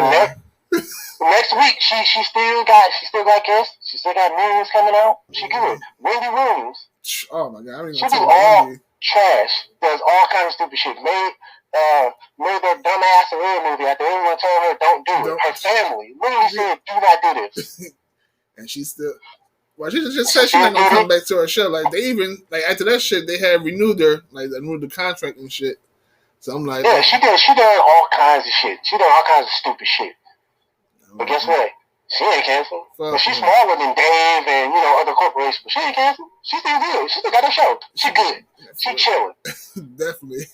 Next week, she still got guests. She still got millions coming out. She good. Wendy Williams. Oh my god! I mean, she do all trash. Does all kinds of stupid shit. Made that dumbass real movie after everyone told her don't do it. Her family literally said, "Do not do this." And she still. Well, she just said she's not gonna come back to her show. Like they even after that shit, they had renewed the contract and shit. So I'm like, she did all kinds of shit. She did all kinds of stupid shit. But guess what? She ain't canceled. But she's smaller than Dave and other corporations. But she ain't canceled. She still good. She still got her show. She good. She chilling. Definitely.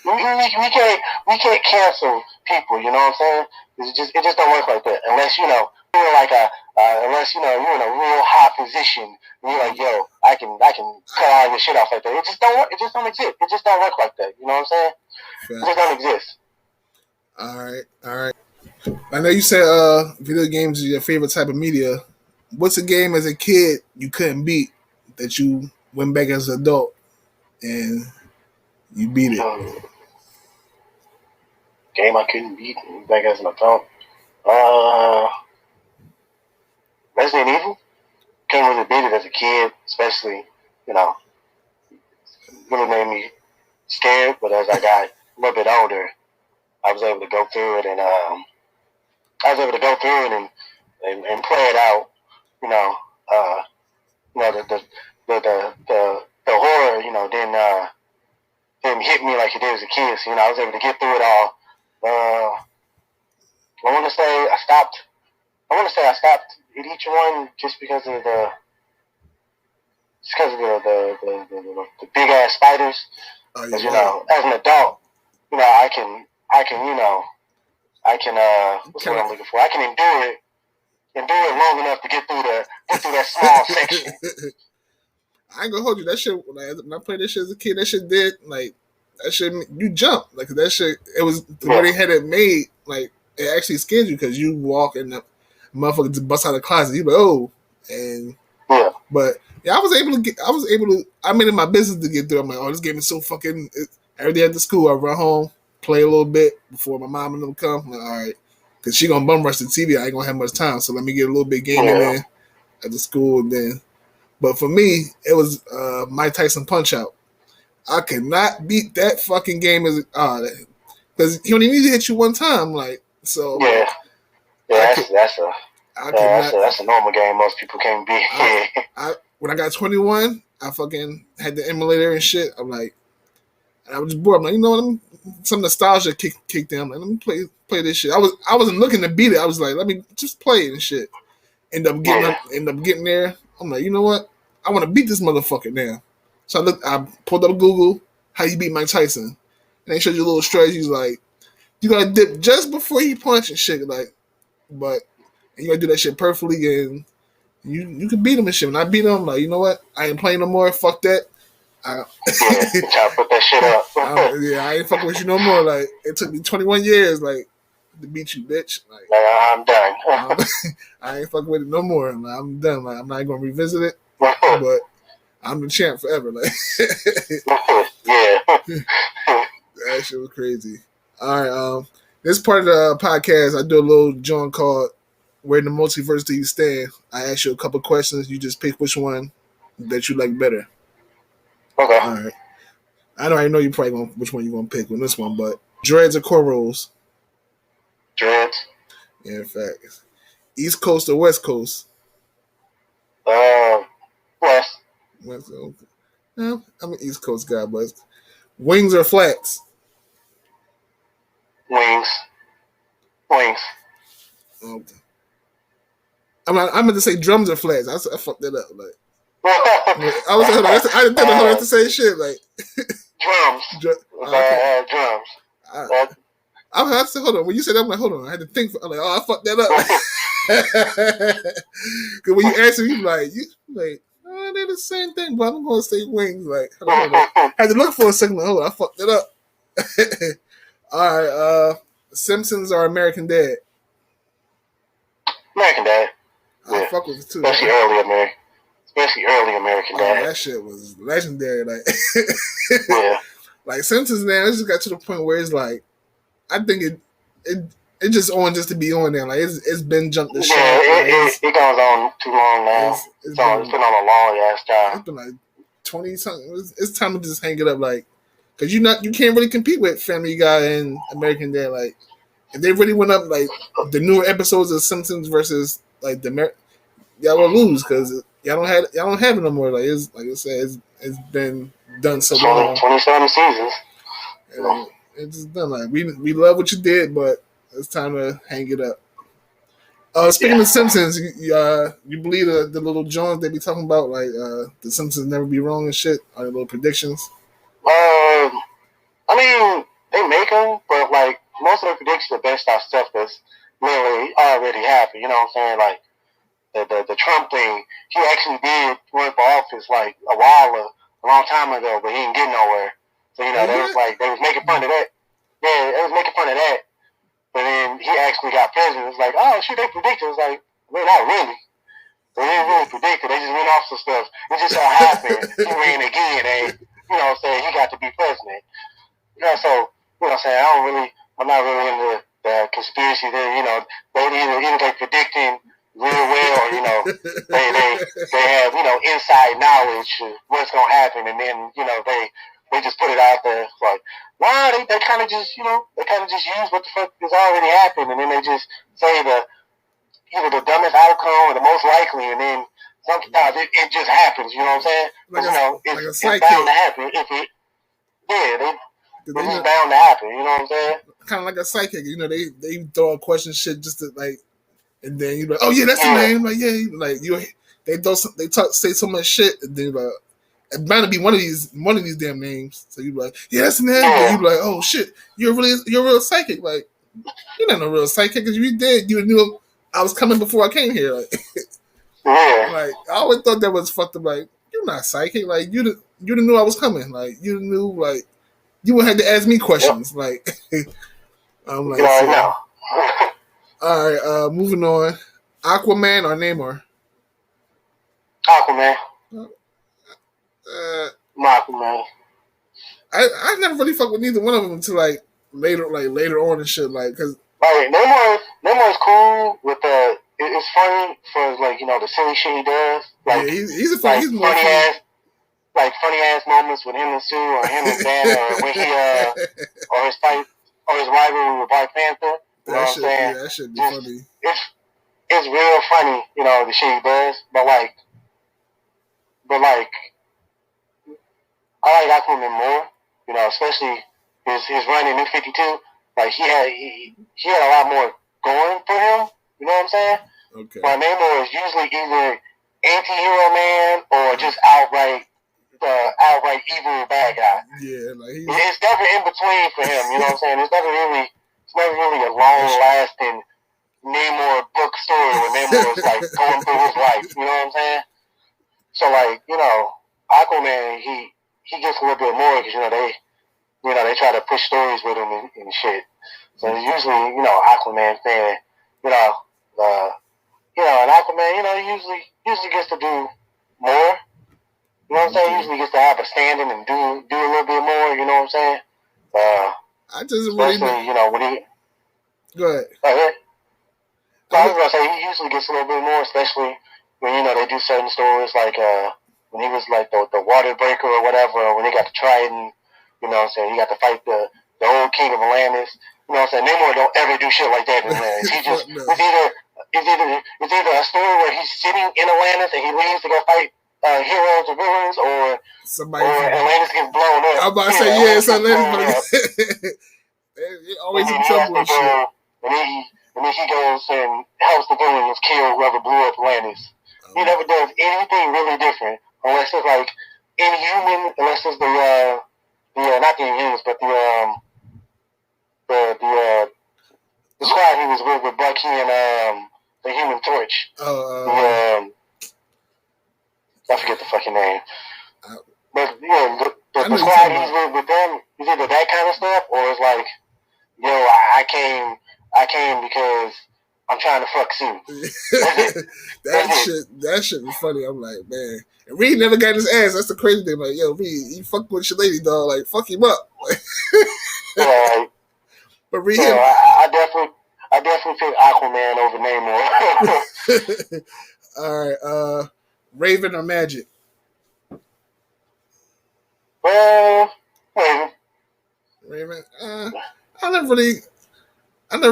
we can't cancel people. You know what I'm saying? It just don't work like that unless you're unless you're in a real high position. And you're like, yo, I can cut all your shit off like that. It just don't work. It just don't exist. It just don't work like that. You know what I'm saying? It just don't exist. All right. I know you said video games are your favorite type of media. What's a game as a kid you couldn't beat that you went back as an adult and you beat it? Game I couldn't beat back as an adult. Resident Evil. couldn't really beat it as a kid, especially, you know, really made me scared. But as I got a little bit older, I was able to go through it and and play it out. You know, the horror, didn't hit me like it did as a kid. So, I was able to get through it all. I want to say I stopped at each one just because of the big ass spiders. Because as an adult, I can what's what I'm looking for? I can endure it long enough to get through that small section. I ain't gonna hold you. That shit, when I played that shit as a kid, that shit did, like, that shit, you jump. Like, that shit, it was, the way they had it made, like, it actually scared you because you walk and the motherfucker just bust out of the closet. You like, oh. And, but, yeah, I made it my business to get through. I'm like, oh, this game is so fucking, every day after school, I run home, play a little bit before my mom and them come. I'm like, all right. Because she gonna bum rush the TV. I ain't gonna have much time. So let me get a little bit game in there at the school and then. But for me, it was Mike Tyson Punch-Out. I could not beat that fucking game because he only need to hit you one time. Like, so. Yeah. That's a normal game most people can't beat. When I got 21, I fucking had the emulator and shit. I'm like, I was just bored. I'm like, you know what? Some nostalgia kicked in. I'm like, let me play this shit. I wasn't looking to beat it. I was like, let me just play it and shit. End up getting there. I'm like, you know what? I want to beat this motherfucker now. So I pulled up Google, how you beat Mike Tyson. And they showed you a little strategies like, you gotta dip just before he punch and shit. Like, but you gotta do that shit perfectly and you can beat him and shit. When I beat him, I'm like, you know what? I ain't playing no more. Fuck that. Try to put that shit up. I ain't fucking with you no more. Like, it took me 21 years, like, to beat you, bitch. Like, I'm done. I ain't fucking with it no more. Like, I'm done. Like, I'm not gonna revisit it. But I'm the champ forever. Like, that shit was crazy. All right, this part of the podcast, I do a little joint called "Where in the Multiverse Do You Stand?" I ask you a couple questions. You just pick which one that you like better. Okay. All right. I already know you probably which one you gonna pick on this one, but dreads or cornrows? Dreads. Yeah, in fact. East Coast or West Coast? West. West. Okay. No, I'm an East Coast guy, but wings or flats? Wings. Okay. I'm going to say drums or flats. I fucked that up. Like, I didn't think that's the same shit. Like drums. Drums. I had to say, hold on. When you said that, I'm like, hold on. I had to think. I'm like, oh, I fucked that up. Because when you answer, you like, oh, they're the same thing, but I'm going to say wings. Like, hold on. I had to look for a second. Like, hold on, I fucked it up. All right. Simpsons or American Dad? American Dad. I fuck with it too. Especially early American Dad. That shit was legendary. Like, yeah. Like Simpsons, man, it just got to the point where it's like, I think it just on just to be on there. Like it's been jumped the shot. It goes on too long now. It's been on a long ass time. It's been like 20 something. It's time to just hang it up, like, because you can't really compete with Family Guy and American Dad. Like, if they really went up like the newer episodes of Simpsons versus like y'all will lose because y'all don't have it no more. Like I said, it's been done so long. 27 seasons. It's just done. Like we love what you did, but it's time to hang it up. Speaking of Simpsons, you believe the little Jones they be talking about, like the Simpsons never be wrong and shit? Are the little predictions? I mean, they make them, but like most of their predictions are based off stuff that's literally already happened. You know what I'm saying? Like the Trump thing, he actually did run for office like a long time ago, but he didn't get nowhere. So they was making fun of that. Yeah, they was making fun of that. But then he actually got president. It's like, oh shit, they predicted. It's like, well, not really. They didn't really predict it. They just went off some stuff. It just so happened he ran again, and he got to be president. So I'm saying I'm not really into the conspiracy there. They either they predicting real well, or they have inside knowledge of what's gonna happen, and then they just put it out there like, nah, they kind of just use what the fuck is already happened, and then they just say either the dumbest outcome or the most likely, and then sometimes it just happens. You know what I'm saying? It's bound to happen. If it, it's just bound to happen. You know what I'm saying? Kind of like a psychic. They throw a question shit just to like, and then you're like, oh yeah, that's the name. Like they say so much shit, and then like, it might be one of these damn names. So you're like, yeah, that's the name. But you're like, oh shit, you're a real psychic. Like, you're not no real psychic because you did. You knew I was coming before I came here. Like, like I always thought that was fucked up. Like, you're not psychic. Like, you knew I was coming. Like, you knew. Like, you would have to ask me questions. Like, I'm like, no. All right. Moving on. Aquaman or Namor? Aquaman. Aquaman. I never really fucked with neither one of them until later on and shit. Like, cause Namor is cool with the. It's funny for the silly shit he does. Like, yeah, he's a funny. He's more funny ass moments with him and Sue, or him and Ben, or when he or his fight, or his rivalry with Black Panther. You know what I'm saying? Yeah, that should be funny. It's real funny, the shit he does. But I like Aquaman more, especially his run in New 52. Like, he had a lot more going for him. You know what I'm saying? Okay. But Namor is usually either anti-hero man or just outright evil bad guy. Yeah, like it's never in between for him. You know what I'm saying? It's never really a long-lasting Namor book story where Namor is like going through his life. You know what I'm saying? So Aquaman, he gets a little bit more because they try to push stories with him and shit. So usually Aquaman fan, and Aquaman, usually gets to do more. You know what I'm saying? Usually gets to have a standing and do a little bit more. You know what I'm saying? I just really when he. Go ahead. I was gonna say he usually gets a little bit more, especially when they do certain stories like when he was like the water breaker or whatever, or when he got the Trident. You know what I'm saying? He got to fight the old king of Atlantis. You know what I'm saying? Namor don't ever do shit like that in Atlantis. He just it's either a story where he's sitting in Atlantis and he leaves to go fight heroes or villains, or Atlantis gets blown up. I'm about to say it's Atlantis, but always in trouble and shit. And then he goes and helps the villains kill whoever blew up Atlantis. He never does anything really different unless it's like Inhuman, unless it's the not the Inhumans, but the squad he was with Bucky and the Human Torch. I forget the fucking name. But the squad he's with them is either that kind of stuff, or it's like, I came because I'm trying to fuck Sue. that shit was funny. I'm like, man. And Reed never got his ass. That's the crazy thing. Like, yo, Reed, you fuck with your lady, dog. Like, fuck him up. But Reed, I definitely pick Aquaman over Namor. All right, Raven or Magic? Raven. I never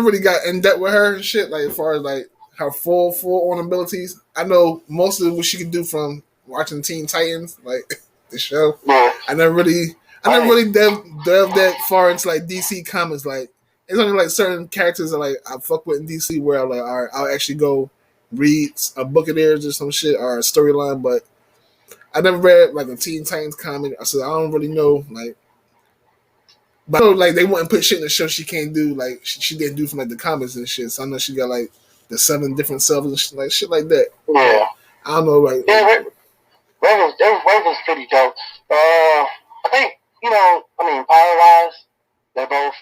really got in depth with her and shit. Like, as far as like her full on abilities, I know most of what she can do from watching Teen Titans, like the show. Yeah. I never really delved that far into like DC comics. Like, it's only like certain characters that like I fuck with in DC where I'm like, all right, I'll actually go read a book of theirs or some shit or a storyline. But I never read like a Teen Titans comic, so I don't really know like. But I know like they wouldn't put shit in the show she can't do like she didn't do from like the comics and shit. So I know she got like the 7 different selves and shit like that. Yeah. I don't know, like Raven's pretty dope. I think power-wise, they're both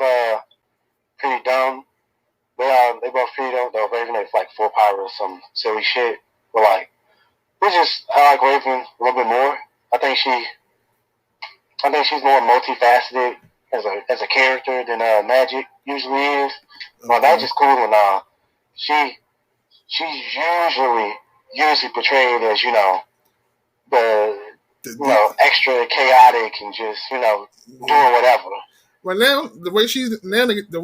pretty dumb. They both pretty dumb. Though Raven has like 4 power or some silly shit, but like I like Raven a little bit more. I think she's more multifaceted as a character than Magic usually is. Well, Magic's cool and she she's usually portrayed as, you know, extra chaotic and just, you know, doing whatever. Well, now the way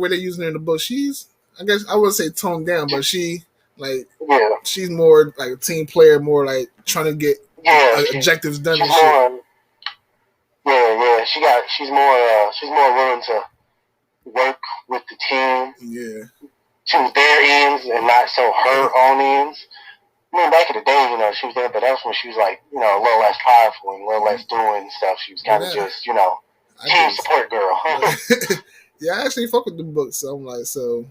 they're using her in the book, she's, I guess I wouldn't say toned down, but she's more like a team player, more like trying to get objectives done and shit. She's more willing to work with the team. Yeah. To their ends and not so her own ends. I mean, back in the day, you know, she was there, but that's when she was like, you know, a little less powerful and a little less doing stuff. She was kind of just, you know, team support girl. Yeah, I actually fuck with the book, so I'm like, so.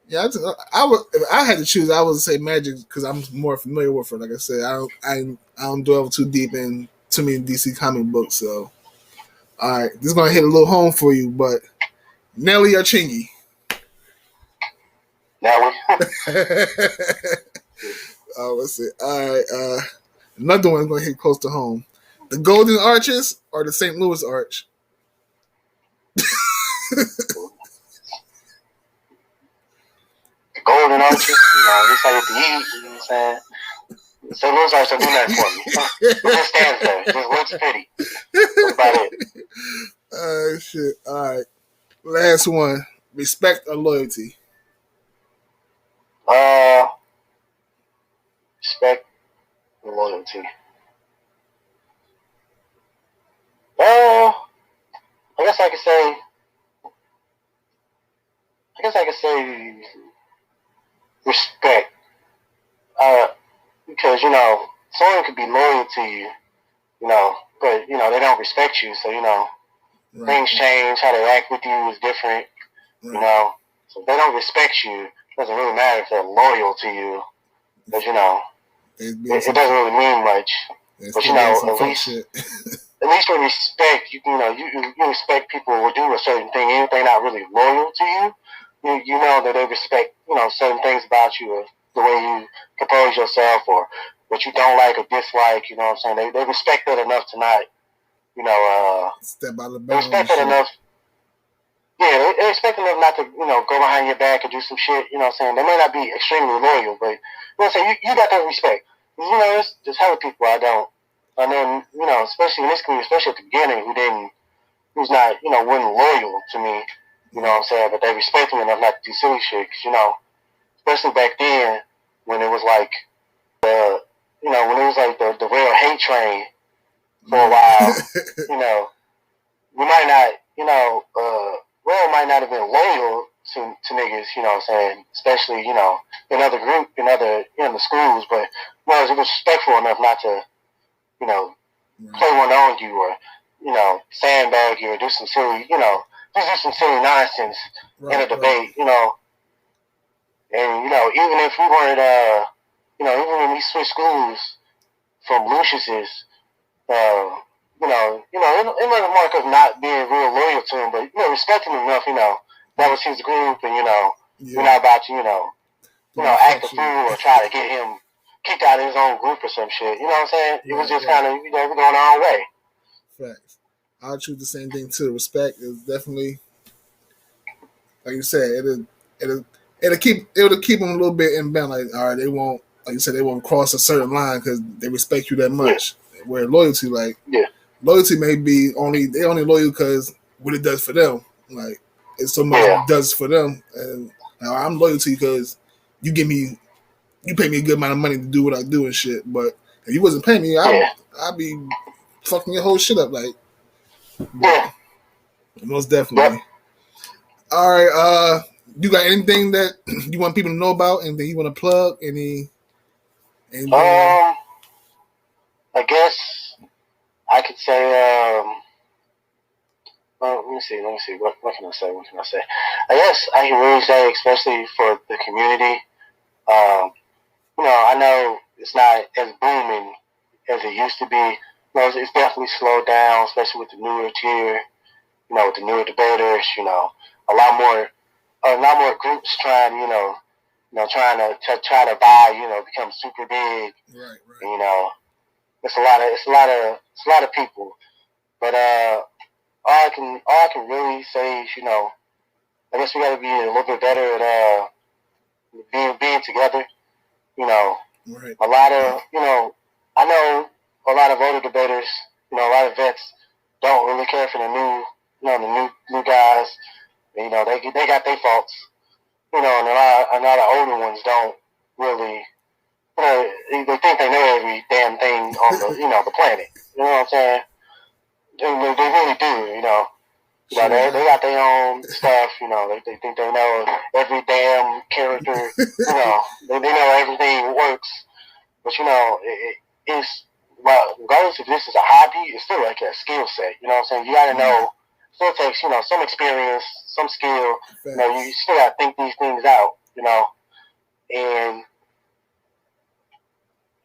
Yeah, if I had to choose, I would say Magic because I'm more familiar with her. Like I said, I don't delve too deep in too many DC comic books. So, all right, this is gonna hit a little home for you, but Nelly or Chingy? Nelly. Oh, let's see. All right, another one's gonna hit close to home: the Golden Arches or the St. Louis Arch? Golden Arches, you know, it's like with the Eat, you know what I'm saying? St. Louis Arches don't do nothing for me. It just stands there. It just looks pretty. That's about it. Shit. All right. Last one. Respect or loyalty? Respect and loyalty. I guess I could say respect. Because, you know, someone could be loyal to you, you know, but, you know, they don't respect you. So, you know, things change. How they act with you is different, you know. So if they don't respect you, it doesn't really matter if they're loyal to you. Because, you know, it doesn't really mean much. But, you know, at least with respect, you know, you respect people who do a certain thing. Even if they're not really loyal to you, you know that they respect, you know, certain things about you, or the way you compose yourself, or what you don't like or dislike. You know what I'm saying? They respect that enough to not, you know, step out of the they respect that enough. Yeah, they respect enough not to, you know, go behind your back and do some shit. You know what I'm saying? They may not be extremely loyal, but, you know what I'm saying? You got that respect. You know, there's hella people I don't. And then, you know, especially in this community, especially at the beginning, who's not, you know, wasn't loyal to me. You know what I'm saying? But they respect me enough not to do silly shit. Cause, you know, especially back then when it was like the real hate train for a while. You know, we might not, you know, Real might not have been loyal to niggas. You know what I'm saying? Especially, you know, in the schools, but it was respectful enough not to, you know, play one on you, or, you know, sandbag you, or do some silly, you know, just do some silly nonsense in a debate, you know. And, you know, even if we weren't, you know, even when we switched schools from Lucius's, it wasn't mark of not being real loyal to him, but, you know, respecting him enough, you know, that was his group, and, you know, we're not about to, you know, act a fool or try to get him kicked out of his own group or some shit. You know what I'm saying? It was just kind of, you know, we're going our own way. Facts. I'll choose the same thing too. Respect is definitely, like you said, it'll keep them a little bit in bound. Like, all right, they won't, like you said, they won't cross a certain line because they respect you that much. Yeah. Where loyalty, loyalty may be they only loyal because what it does for them. Like, it's so much it does for them, and I'm loyal to you because you pay me a good amount of money to do what I do and shit. But if you wasn't paying me, I'd be fucking your whole shit up. Like, most definitely. Yep. All right, you got anything that you want people to know about? Anything you want to plug? I guess I could say, let me see. What can I say? I guess I can really say, especially for the community, you know, I know it's not as booming as it used to be. You know, it's definitely slowed down, especially with the newer tier, you know, with the newer debaters, you know, a lot more groups trying, trying to buy, you know, become super big. Right. And, you know, it's a lot of people. But all I can really say is, you know, I guess we got to be a little bit better at being together. Right. A lot of, I know a lot of older debaters, a lot of vets don't really care for the new guys. They got their faults, and a lot of older ones don't really, they think they know every damn thing on the planet. You know what I'm saying? They really do. Sure. They got their own stuff. They think they know every damn character. They know everything works. But it's, well, regardless if this is a hobby, it's still like a skill set. You know what I'm saying? You got to know. Still takes some experience, some skill. You still got to think these things out.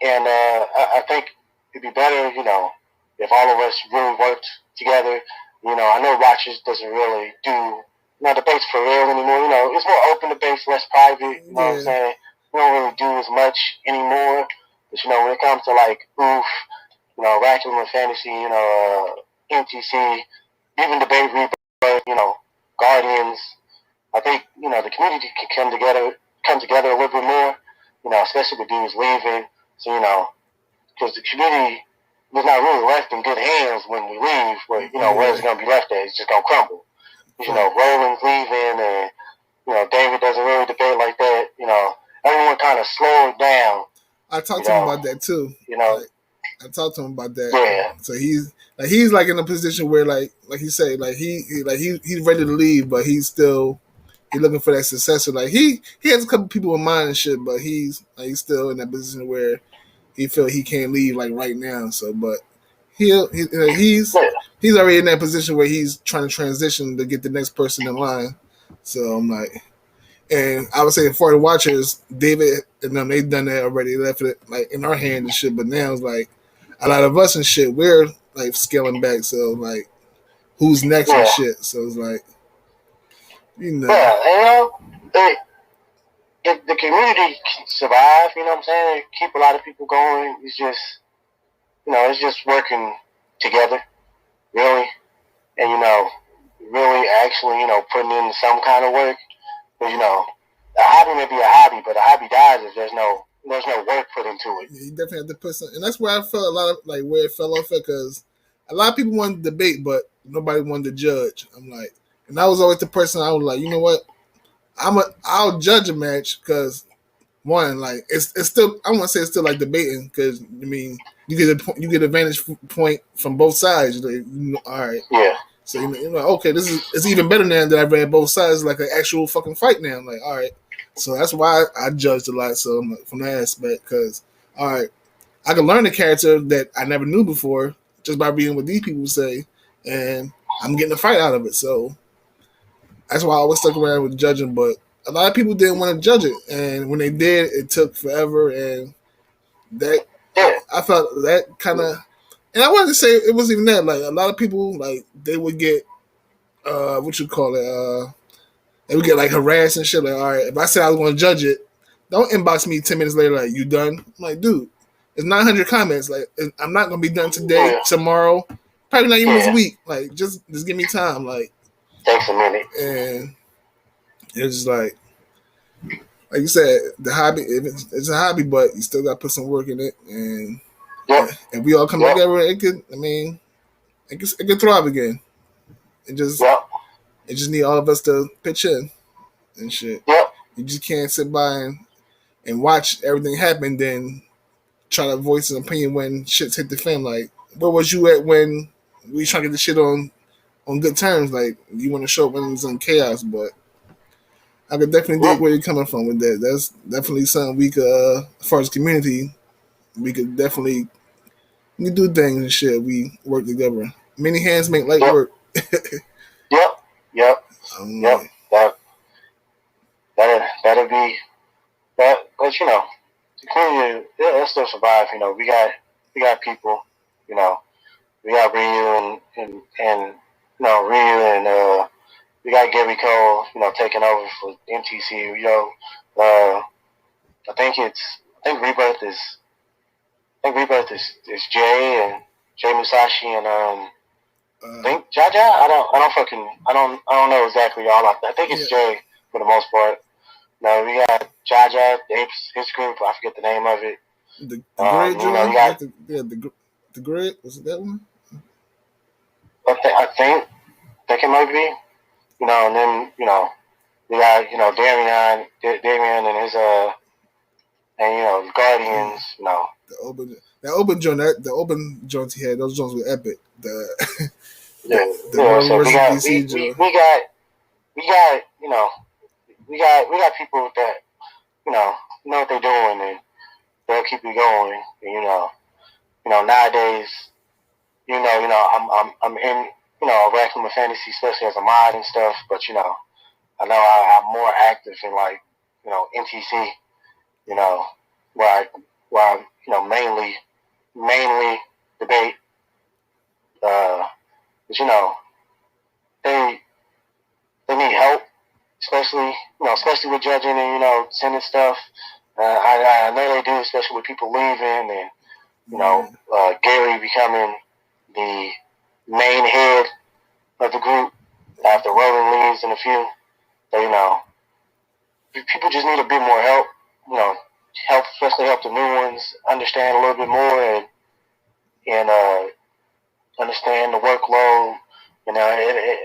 And I think it'd be better, if all of us really worked together. I know Rogers doesn't really do debates for real anymore. It's more open debates, less private. You know what I'm saying? We don't really do as much anymore. But when it comes to like Oof, Raccoon and Fantasy, MTC, even Debate Rebirth, Guardians, I think the community can come together a little bit more. Especially with dudes leaving. So because the community was not really left in good hands when we leave. Where where it's gonna be left at? It's just gonna crumble. Roland's leaving, and David doesn't really debate like that. Everyone kind of slowed down. I talked to him about that too. I talked to him about that. Yeah. So he's like in a position where like he said he's ready to leave, but he's looking for that successor. Like he has a couple people in mind and shit, but he's still in that position where he feel he can't leave like right now. So, but he's already in that position where he's trying to transition to get the next person in line. So I'm like, and I would say for the watchers, David and them, they've done that already. They left it like in our hand and shit. But now it's like a lot of us and shit, we're like scaling back. So like, who's next and shit. So it's like, Yeah, if the community can survive, you know what I'm saying, keep a lot of people going. It's just, it's just working together, really, and really actually, putting in some kind of work. Because a hobby may be a hobby, but a hobby dies if there's no work put into it. Yeah, you definitely have to put some, and that's where I felt a lot of like where it fell off at, because a lot of people wanted to debate, but nobody wanted to judge. I'm like, and I was always the person I was like, you know what, I'll judge a match because one, like it's still, I want to say it's still like debating because I mean you get a vantage point from both sides. Like, all right, yeah. So okay, it's even better now that I've read both sides, like an actual fucking fight now. I'm like, all right, so that's why I judged a lot. So from that aspect, because all right, I can learn a character that I never knew before just by reading what these people say, and I'm getting a fight out of it. So that's why I always stuck around with judging. But a lot of people didn't want to judge it, and when they did, it took forever. And that I felt that kind of, and I wanted to say it wasn't even that. Like a lot of people, like they would get what you call it, they would get like harassed and shit. Like, all right, if I said I was going to judge it, don't inbox me 10 minutes later like, you done? I'm like, dude, it's 900 comments. Like, I'm not going to be done today, tomorrow, probably not even this week. Like, just give me time. Like, takes a minute. And it's like you said, the hobby. It's a hobby, but you still got to put some work in it. And if we all come together, it could. I mean, it could thrive again. It just need all of us to pitch in and shit. You just can't sit by and watch everything happen, then try to voice an opinion when shit's hit the fan. Like, where was you at when we trying to get the shit on good terms? Like, you want to show up when it's in chaos, but I could definitely dig where you're coming from with that. That's definitely something we could, as far as community, we could definitely do things and shit. We work together. Many hands make light work. Yep. That'll be that. But the community, it'll still survive. We got people. We got Ryu and Ryu and we got Gary Cole. Taking over for MTC. I think Rebirth is Jay Musashi and I think Jaja. I don't know exactly all. I think it's Jay for the most part. No, we got Jaja, his group. I forget the name of it. The Grid You know, joint? you got. The Grid? Was it that one? I think it might be. You know, and then we got Damian and his and the Guardians. You know, the open joints he had. Those joints were epic. The yeah. Marvel So versus DC joint. we got people that know what they're doing, and they'll keep you going. And, nowadays, I'm in, racking with fantasy, especially as a mod and stuff. But I know I'm more active in like, NTC, you know, where I mainly debate. But they they need help, especially with judging and sending stuff. I know they do, especially with people leaving and Gary becoming the main head of the group after Roland leaves and a few. So, people just need a bit more help. Especially help the new ones understand a little bit more and understand the workload.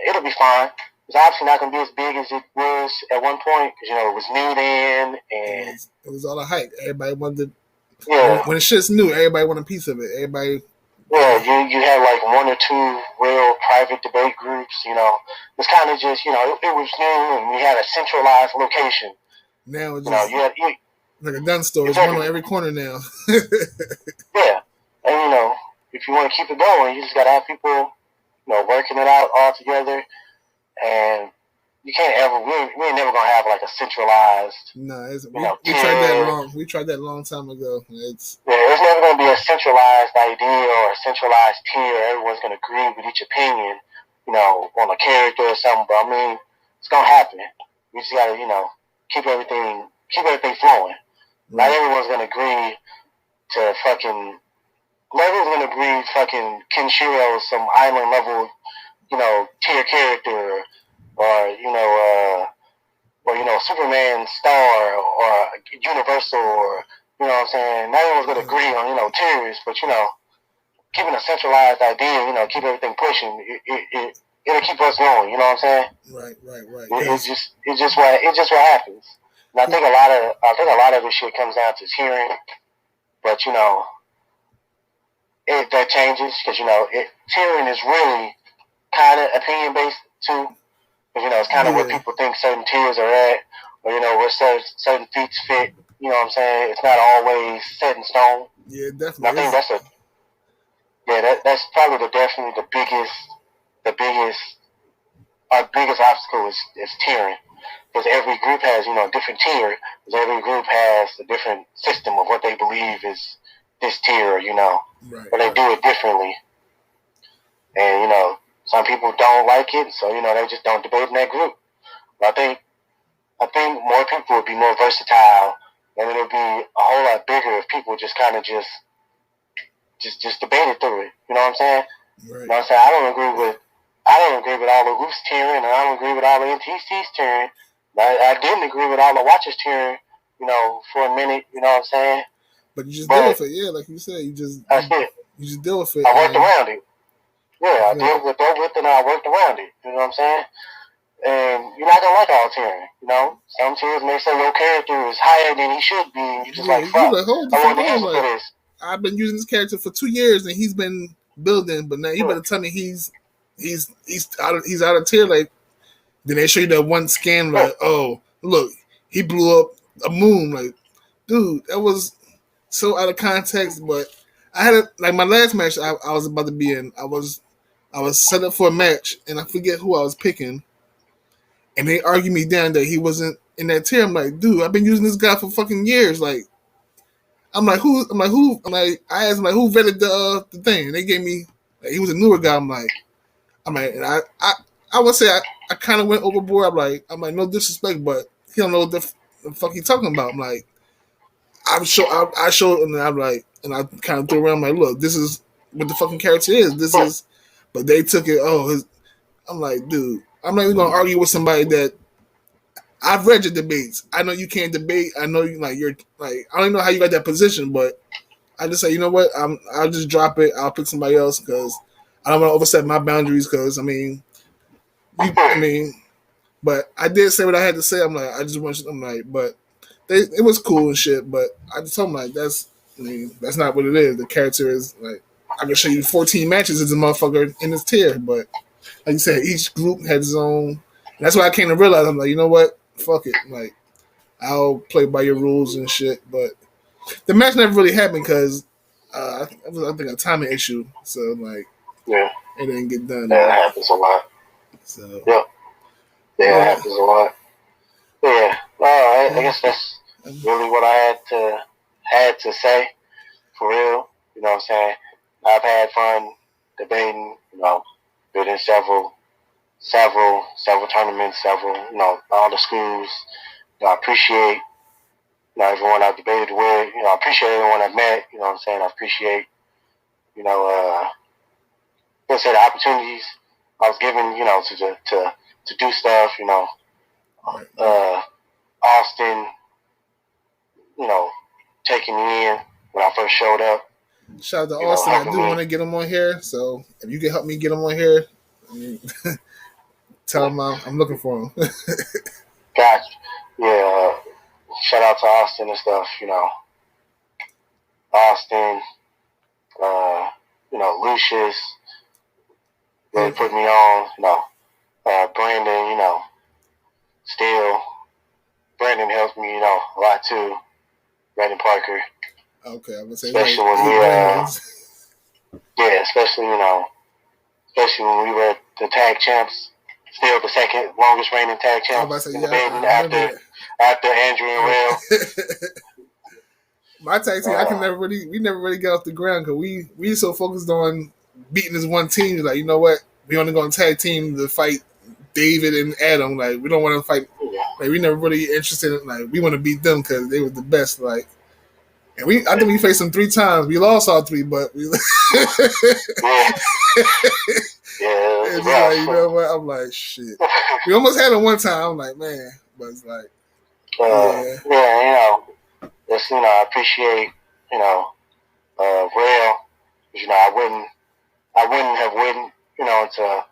It'll be fine. It's obviously not going to be as big as it was at one point because it was new then, and it was all a hype. Everybody wanted. When shit's new, everybody wanted a piece of it. Everybody. Yeah, you had like one or two real private debate groups. It's kind of just it was new, and we had a centralized location. Now it's just like a gun store. There's one on every corner now. Yeah, and if you want to keep it going, you just got to have people working it out all together. And you can't ever. We ain't never gonna have like a centralized. No, we tried that long. We tried that a long time ago. It's never gonna be a centralized idea or a centralized tier. Everyone's gonna agree with each opinion, on a character or something. But I mean, it's gonna happen. We just gotta, keep everything flowing. Right. Not everyone's gonna agree to fucking. Not everyone's gonna agree fucking Kenshiro some island level. Tier character, or Superman star, or Universal, or what I'm saying. Not everyone's gonna agree on tiers, but keeping a centralized idea, keep everything pushing. It'll keep us going. You know what I'm saying? Right. It's just what happens. And I think a lot of this shit comes down to tiering, but that changes because tiering is really kind of opinion based too, because it's kind of where people think certain tiers are at, or where certain feats fit. You know what I'm saying? It's not always set in stone. Yeah, definitely. And I think that's probably the biggest obstacle is tiering, because every group has a different tier, because every group has a different system of what they believe is this tier, right, but they do it differently, and some people don't like it, so they just don't debate in that group. But I think more people would be more versatile, and it would be a whole lot bigger if people just kind of just debated through it. You know what I'm saying? Right. You know what I'm saying? I don't agree with all the Roofs tiering, and I don't agree with all the NTCs tiering. I didn't agree with all the Watchers tiering, for a minute. You know what I'm saying? But you just deal with it, yeah. Like you said, you just deal with it. I worked around it. Yeah, I dealt with that and I worked around it. You know what I'm saying? And you're not gonna like all tiering. Some tiers may say your character is higher than he should be, and you just fuck. I want to use it for this. I've been using this character for 2 years, and he's been building. But now you better tell me he's out of tier. Like, then they show you that one scan. Like, oh look, he blew up a moon. Like, dude, that was so out of context. But I had my last match I was about to be in. I was set up for a match, and I forget who I was picking. And they argued me down that he wasn't in that tier. I'm like, dude, I've been using this guy for fucking years. Like, I asked him, who vetted the thing? And they gave me, he was a newer guy. I'm like, and I would say I kind of went overboard. I'm like, no disrespect, but he don't know what the fuck he talking about. I'm like, I showed, and I'm like, and I kind of threw around, like, look, this is what the fucking character is. This is, but they took it. I'm like, dude, I'm not even gonna argue with somebody that I've read your debates. I know you can't debate. I know you like you're like I don't know how you got that position, but I just say you know what I'll just drop it. I'll pick somebody else because I don't want to overstep my boundaries. Because I mean, but I did say what I had to say. I'm like I just want. I'm like, but it was cool and shit. But I just told them like that's not what it is. The character is like I can show you 14 matches as a motherfucker in this tier, but like you said, each group had its own. And that's why I came to realize I'm like, you know what? Fuck it. Like I'll play by your rules and shit. But the match never really happened because it was I think a timing issue. So like Yeah. it didn't get done. That happens a lot. So yep. Yeah, it happens a lot. Yeah. Well, I guess that's really what I had to say. For real. You know what I'm saying? I've had fun debating, been in several tournaments, all the schools. I appreciate, everyone I've debated with. I appreciate everyone I've met. You know what I'm saying? I appreciate, let's say the opportunities I was given, to do stuff. Austin, taking me in when I first showed up. Shout out to Austin. I do want to get him on here. So if you can help me get him on here, tell him I'm looking for him. Gotcha. Yeah. Shout out to Austin and stuff. Austin. Lucius. Really put me on. Brandon. Still. Brandon helped me. A lot too. Brandon Parker. Okay, I'm gonna say especially like when we especially when we were the tag champs, still the second longest reigning tag champs in debating after Andrew and Rail. My tag team, we never really got off the ground because we so focused on beating this one team. Like you know what, we only going to tag team to fight David and Adam. Like we don't want to fight. Like we never really interested in like we want to beat them because they were the best. Like. And I think we faced them 3 times. We lost all 3, but we. It's like you know what? I'm like shit. We almost had it one time. I'm like man, but it's like Just I appreciate Rail. I wouldn't have went into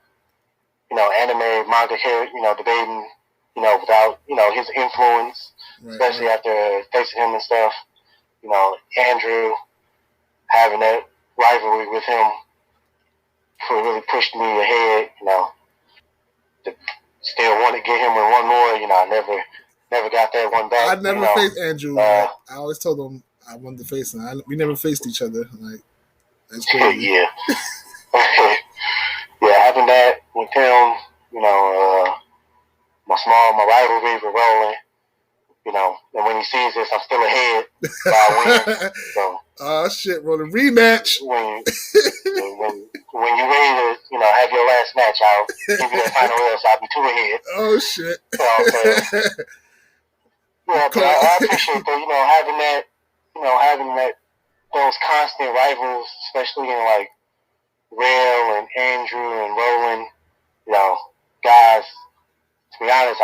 anime manga character debating without his influence, especially after facing him and stuff. Andrew, having that rivalry with him really pushed me ahead, to still want to get him in one more, I never got that one back. I never faced Andrew. I always told him I wanted to face him. We never faced each other. Like, that's crazy. Yeah. Having that with him, my rivalry with Roland, and when he sees this, I'm still ahead by a win. So, oh shit, bro, the rematch. When you're ready to, have your last match, I'll give you that final L, so I'll be 2 ahead. Oh shit. But I appreciate that, having that those constant rivals, especially in like Rail and Andrew and Roland, guys. To be honest,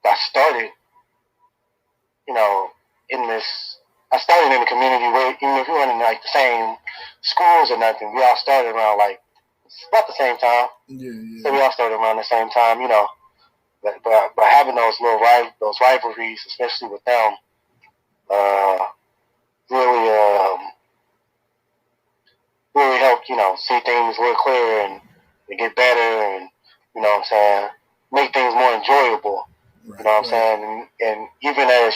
I started, in this. I started in the community where even if we weren't in like the same schools or nothing, we all started around like about the same time. Yeah. So we all started around the same time, But having those rivalries, especially with them, really helped, see things a little clearer and get better and, make things more enjoyable. Right, you know what I'm saying? And even as,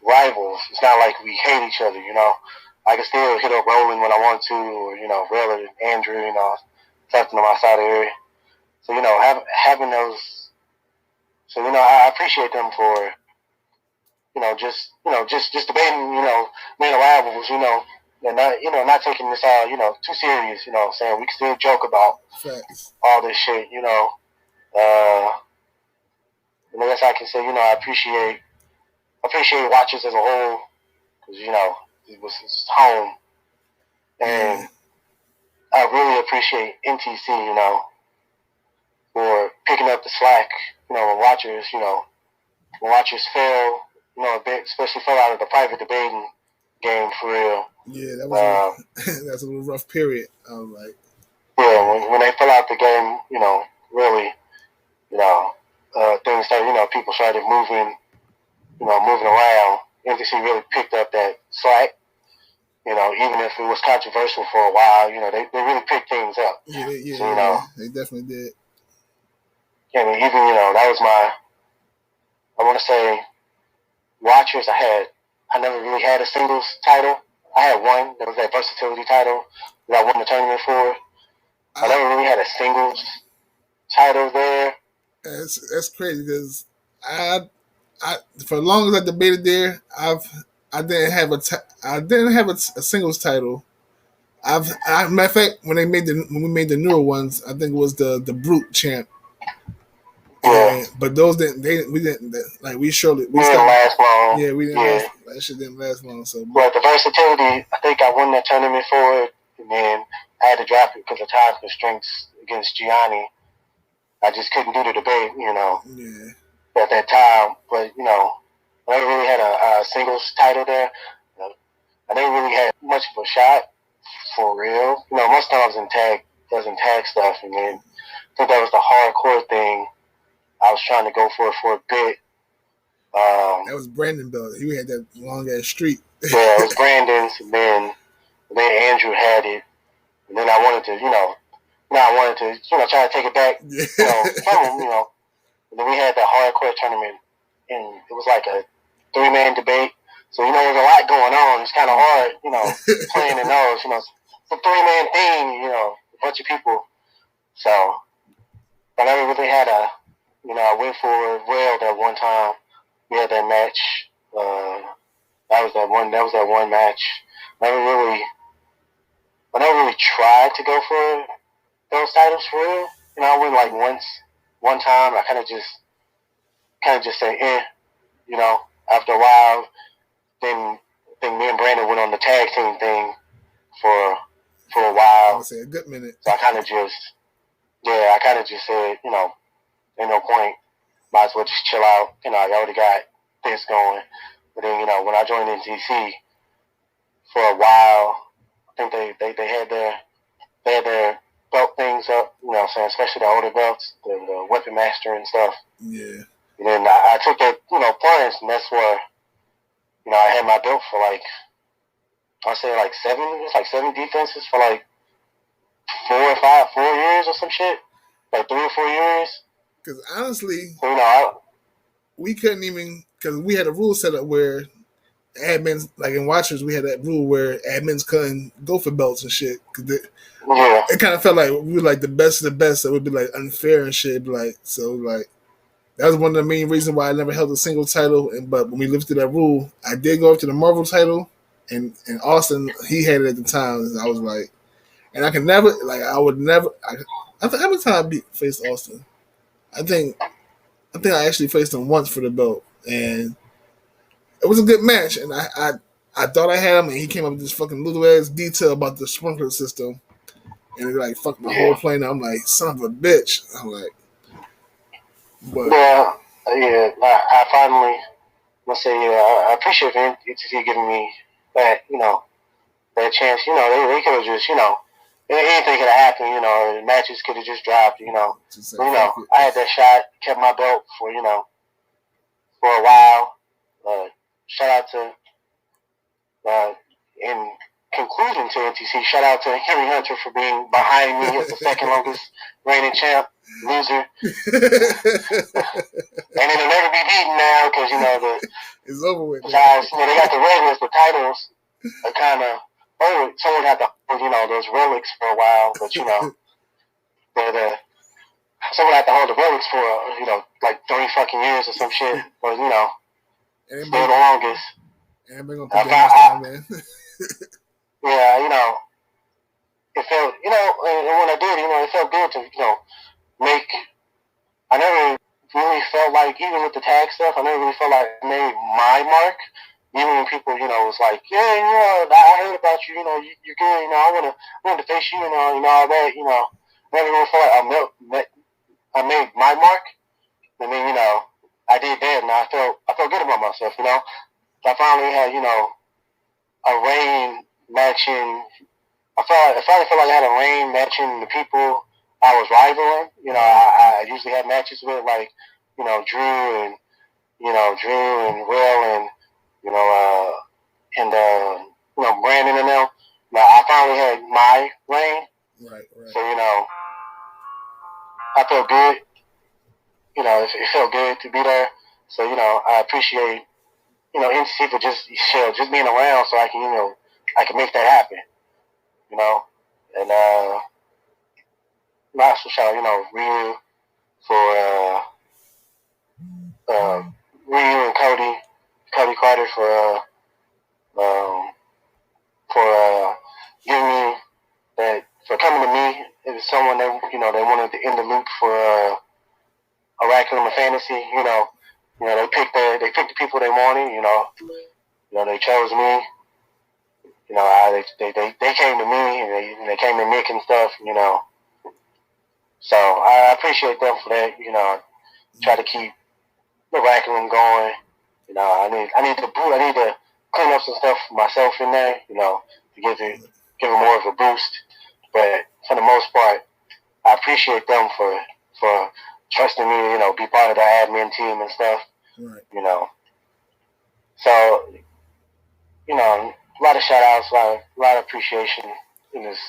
rivals, it's not like we hate each other, I can still hit up Roland when I want to, or, Rail and Andrew, something on my side of the area. So, having those, so, I appreciate them for, just debating, being rivals, and not taking this all, too serious, saying we can still joke about all this shit, I guess I can say, I appreciate Watchers as a whole, because, it was his home. And I really appreciate NTC, for picking up the slack. When watchers fell, a bit, especially fell out of the private debating game for real. Yeah, that was that's a little rough period. I was like, yeah, when they fell out the game, really, things started, people started moving around. NBC really picked up that slack. Even if it was controversial for a while, they really picked things up. Yeah, they definitely did. I mean, even, that was I want to say, watchers I never really had a singles title. I had one. That was that versatility title that I won the tournament for. I never really had a singles title there. That's crazy because I for as long as I debated there, I didn't have a singles title. Matter of fact, when we made the newer ones, I think it was the Brute champ. Yeah. But those we didn't like we surely we didn't last long. Yeah, we didn't last. That shit didn't last long. So, but the versatility, I think I won that tournament for it, and then I had to drop it because of time constraints against Gianni. I just couldn't do the debate, Yeah. At that time. But I never really had a singles title there. I never really had much of a shot for real. Most times in tag stuff, and then I think that was the hardcore thing. I was trying to go for a bit. That was Brandon belt. He had that long ass streak. Yeah, it was Brandon's, and then Andrew had it, and then I wanted to, try to take it back, from him, And then we had that hardcore tournament, and it was like a 3-man debate. So there's a lot going on. It's kind of hard, playing in those. It's a 3-man thing, a bunch of people. So I never really had I went for Rail that one time. We had that match. That was that one match. I never really tried to go for those titles for real. I went like one time. I kind of just said, After a while, then me and Brandon went on the tag team thing for a while. I would say a good minute. So I kind of just said, ain't no point. Might as well just chill out. I already got this going. But then, when I joined NTC for a while, I think they had their belt things up, especially the older belts, the weapon master and stuff. Yeah. And then I took that, plunge, and that's where, I had my belt for seven defenses for 4 years or some shit. 3 or 4 years. Because honestly, so, we couldn't even, because we had a rule set up where admins, like in Watchers, we had that rule where admins couldn't go for belts and shit. Cause it kind of felt like we were like the best of the best, so it would be like unfair and shit. That was one of the main reasons why I never held a single title. But when we lived through that rule, I did go up to the Marvel title, and Austin, he had it at the time. And I was like, and I would never. How many times I faced Austin? I think I actually faced him once for the belt, and it was a good match. And I thought I had him, and he came up with this fucking little ass detail about the sprinkler system, and it fucked my whole plan. I'm like, son of a bitch. I'm like, but I finally, let's say, I appreciate NTT giving me that, that chance. They could have just, anything could have happened. The matches could have just dropped. I had that shot, kept my belt for for a while. Shout out to, in conclusion to NTC, shout out to Henry Hunter for being behind me as the second longest reigning champ. Loser. And it'll never be beaten now because it's over with. Guys, they got the regulars, the titles are kind of over. Someone had to hold those relics for a while, but someone had to hold the relics for 30 fucking years or some shit. But still the longest. And gonna put that time, man. Yeah, it felt and when I did, it felt good to I never really felt like, even with the tag stuff, I never really felt like I made my mark. Even when people, was like, yeah, I heard about you, you're good, I want to face you, and all that, I never really felt like I I made my mark, and then I did that, and I felt good about myself. I finally had a reign matching. I finally felt like I had a reign matching the people I was rivaling. I usually had matches with like Drew and Will and you know and Brandon and them. Now I finally had my reign. Right. So I felt good. It felt good to be there. So I appreciate NC for just being around, so I can make that happen. And also shout Ryu for Ryu and Cody Carter for giving me that, for coming to me. It was someone that they wanted to end the loop for Oraculum of Fantasy. They picked the people they wanted. They chose me. They came to me and they came to Nick and stuff. So I appreciate them for that. Try to keep the Oraculum going. I need to clean up some stuff myself in there. To give it more of a boost. But for the most part, I appreciate them for trusting me to be part of the admin team and stuff. Right. So a lot of shout outs, a lot of appreciation in this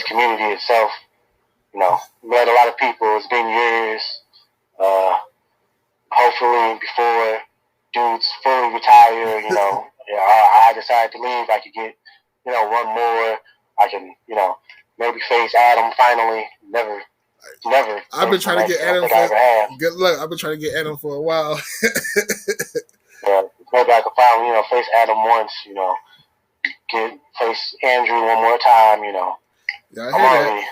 community itself. Met a lot of people. It's been years. Hopefully before dudes fully retire, I decided to leave, I could get, one more. I can, maybe face Adam finally. Never. I've been trying to get Adam for good luck. I've been trying to get Adam for a while. Yeah, maybe I could finally, face Adam once, face Andrew one more time, Yeah, I hear that.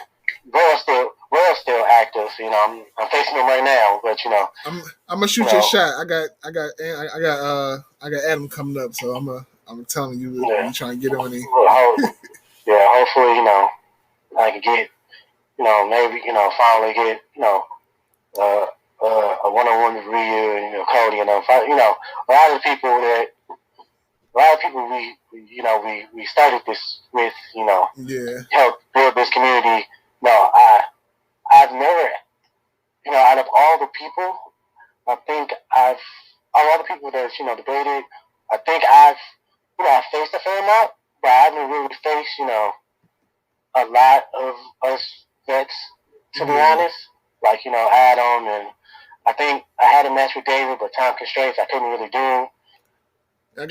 Will's still active, I'm facing him right now, but I'm gonna shoot you a shot. I got Adam coming up, so I'm telling you, you trying to get him in. Hopefully, I can get, maybe, finally get, a one-on-one with Ryu and Cody and a lot of people we started this with, help build this community. No, I've never, out of all the people, I think all the people that debated, I think I've faced a fair amount, but I haven't really faced a lot of us vets, to be honest. Like Adam, and I think I had a match with David, but time constraints, I couldn't really do the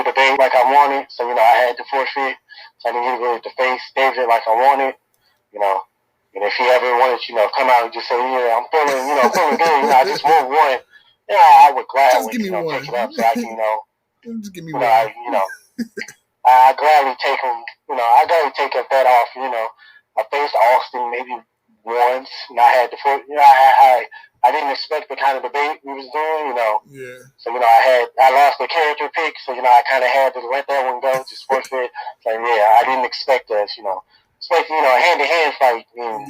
debate like I wanted, so I had to forfeit, so I didn't get really to face David like I wanted, And if he ever wanted to, come out and just say, yeah, I'm feeling good, I just want one, I would gladly, take it up so I can, just give me one. I gladly take him, I gladly take up that off, I faced Austin maybe once, and I had to, I didn't expect the kind of debate we was doing, Yeah. So, I lost the character pick, so, I kind of had to let that one go, just forfeit. So, yeah, I didn't expect that, especially, a hand-to-hand fight, and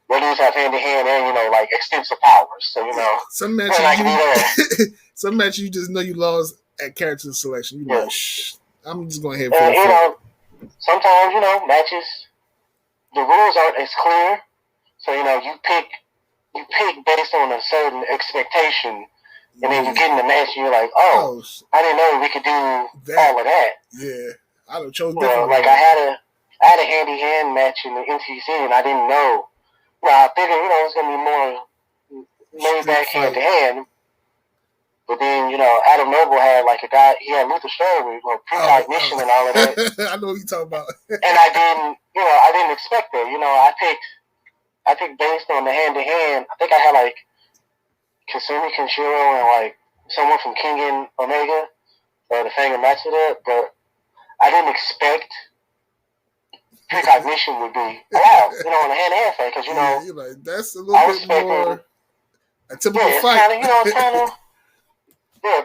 brothers have hand-to-hand and, like, extensive powers, so, some matches, some matches you just know you lost at character selection. You're like, shh, I'm just going to hit for sometimes, matches, the rules aren't as clear, so, you pick based on a certain expectation, and then you get in the match and you're like, oh, I didn't know we could do all of that. Yeah, I would chose different. Like I had a hand-to-hand match in the NTC, and I didn't know. I figured, it's going to be more laid back hand-to-hand. But then, Adam Noble had like a guy, he had Luther Strode with precognition and all of that. I know what you're talking about. And I didn't expect that. I picked based on the hand-to-hand. I think I had like Kasumi Kenshiro and like someone from King and Omega, the Fang match of that, but I didn't expect precognition would be allowed, in a hand-to-hand fight, because you're like, that's a little bit more a typical fight. It's kind of,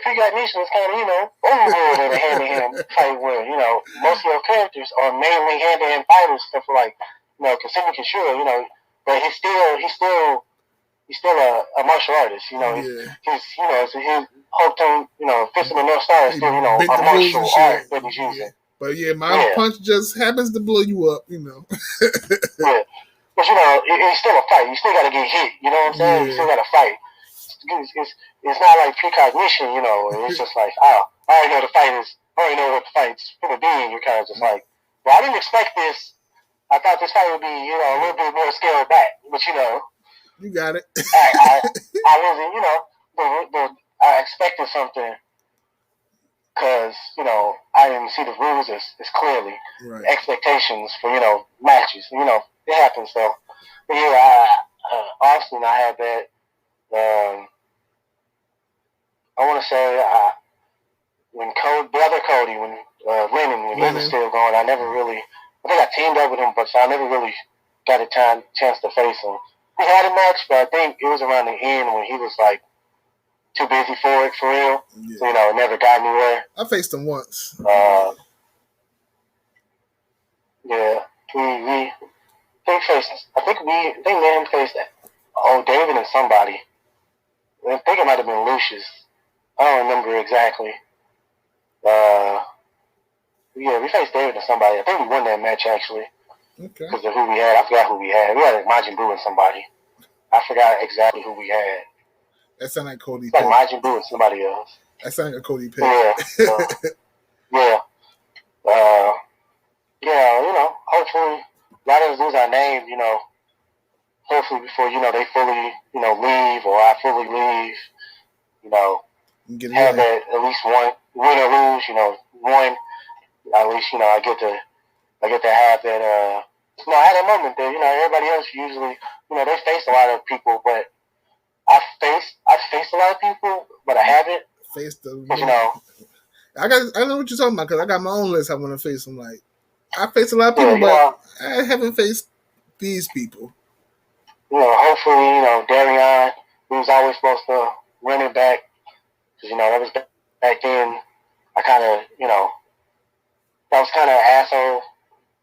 precognition is kind of, overruled in a hand-to-hand fight where, most of your characters are mainly hand-to-hand fighters, except for like, Kasumi Kenshiro, but he's still he's still a martial artist. You know, his whole thing, Fist of the North Star is still, a martial art that he's using. But my punch just happens to blow you up, Yeah. But, it's still a fight. You still got to get hit. You know what I'm saying? Yeah. You still got to fight. It's not like precognition, It's just like, I already know I already know what the fight's going to be. And you're kind of just like, well, I didn't expect this. I thought this fight would be, a little bit more scaled back. But, you got it. I really, I expected something because, I didn't see the rules as clearly. Right. Expectations for, matches. It happens, though. But, Austin, I had that. I want to say when the other Cody, when Lennon, when he was still going, I think I teamed up with him, but I never really got a chance to face him. We had a match, but I think it was around the end when he was like too busy for it, for real. Yeah. So, it never got anywhere. I faced him once. Yeah, I think me and him faced David and somebody. I think it might have been Lucius. I don't remember exactly. Yeah, we faced David and somebody. I think we won that match, actually. Okay. Because of who we had. I forgot who we had. We had Majin Buu and somebody. I forgot exactly who we had. That sounded like Cody Pitt. Like Majin Buu and somebody else. That sounded like Cody Pitt. Yeah. Hopefully, a lot of us lose our name, hopefully before, they fully, leave or I fully leave, have that at least one, win or lose, one, at least, I get to have that, I had a moment that, everybody else usually, they face a lot of people, but I've faced a lot of people, but I haven't. Faced them. I know what you're talking about, because I got my own list I want to face them, like, I faced a lot of people, but I haven't faced these people. Hopefully, Darion, who was always supposed to run it back, because, that was back then, I kind of, I was kind of an asshole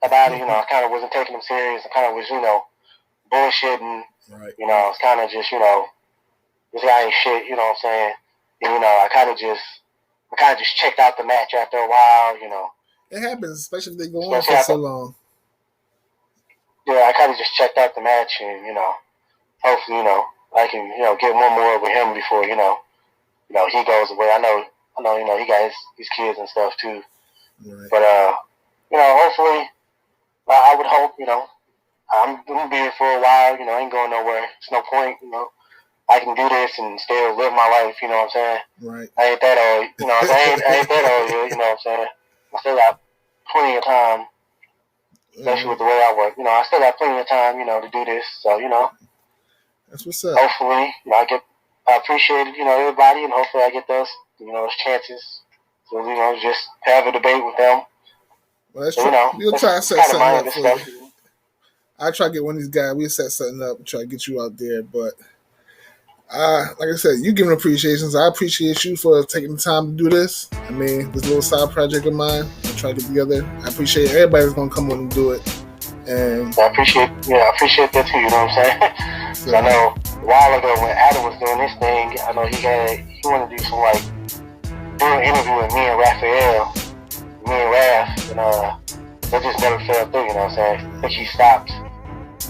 about it, I kind of wasn't taking him serious, I kind of was, bullshitting, right. I was kind of just, this guy ain't shit, you know what I'm saying, and, I kind of just checked out the match after a while, It happens, especially if they go on for so long. Yeah, I kind of just checked out the match, and hopefully, I can, get one more with him before, he goes away. I know, he got his kids and stuff too. Right. But hopefully, I would hope, I'm gonna be here for a while. I ain't going nowhere. It's no point, I can do this and still live my life. You know what I'm saying? Right. I ain't that old. I ain't that old yet. You know what I'm saying? I still got plenty of time, especially with the way I work. I still got plenty of time, to do this. So, that's what's up. Hopefully, I appreciate it, everybody, and hopefully I get those, those chances to, just have a debate with them. Well, that's true. We'll try to set something up for you. I'll try to get one of these guys. We'll set something up and try to get you out there. But, like I said, you giving appreciations. I appreciate you for taking the time to do this. I mean, this little side project of mine, I'm trying to get together. I appreciate everybody that's going to come on and do it. And I appreciate that too, you know what I'm saying? So I know a while ago when Adam was doing this thing, I know he wanted to do some, do an interview with me and Raphael, and that just never fell through, you know what I'm saying? I think he stopped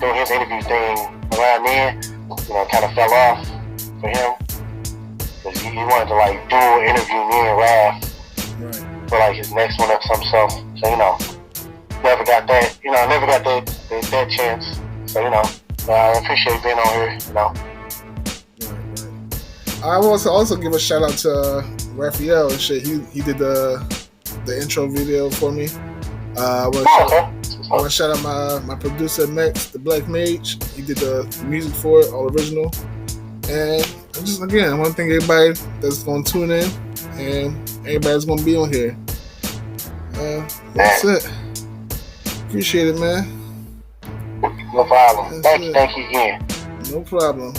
doing his interview thing around then, kind of fell off for him. Because he wanted to, do an interview me and Raph for, his next one or something. So, never got that, never got that chance. So, I appreciate being on here, Right. I want to also give a shout out to Raphael and shit. He did the intro video for me. I want to shout out my producer Max, the Black Mage. He did the music for it, all original. And I want to thank everybody that's going to tune in and everybody's going to be on here. That's it. Appreciate it, man. No problem. Thank you again. No problem.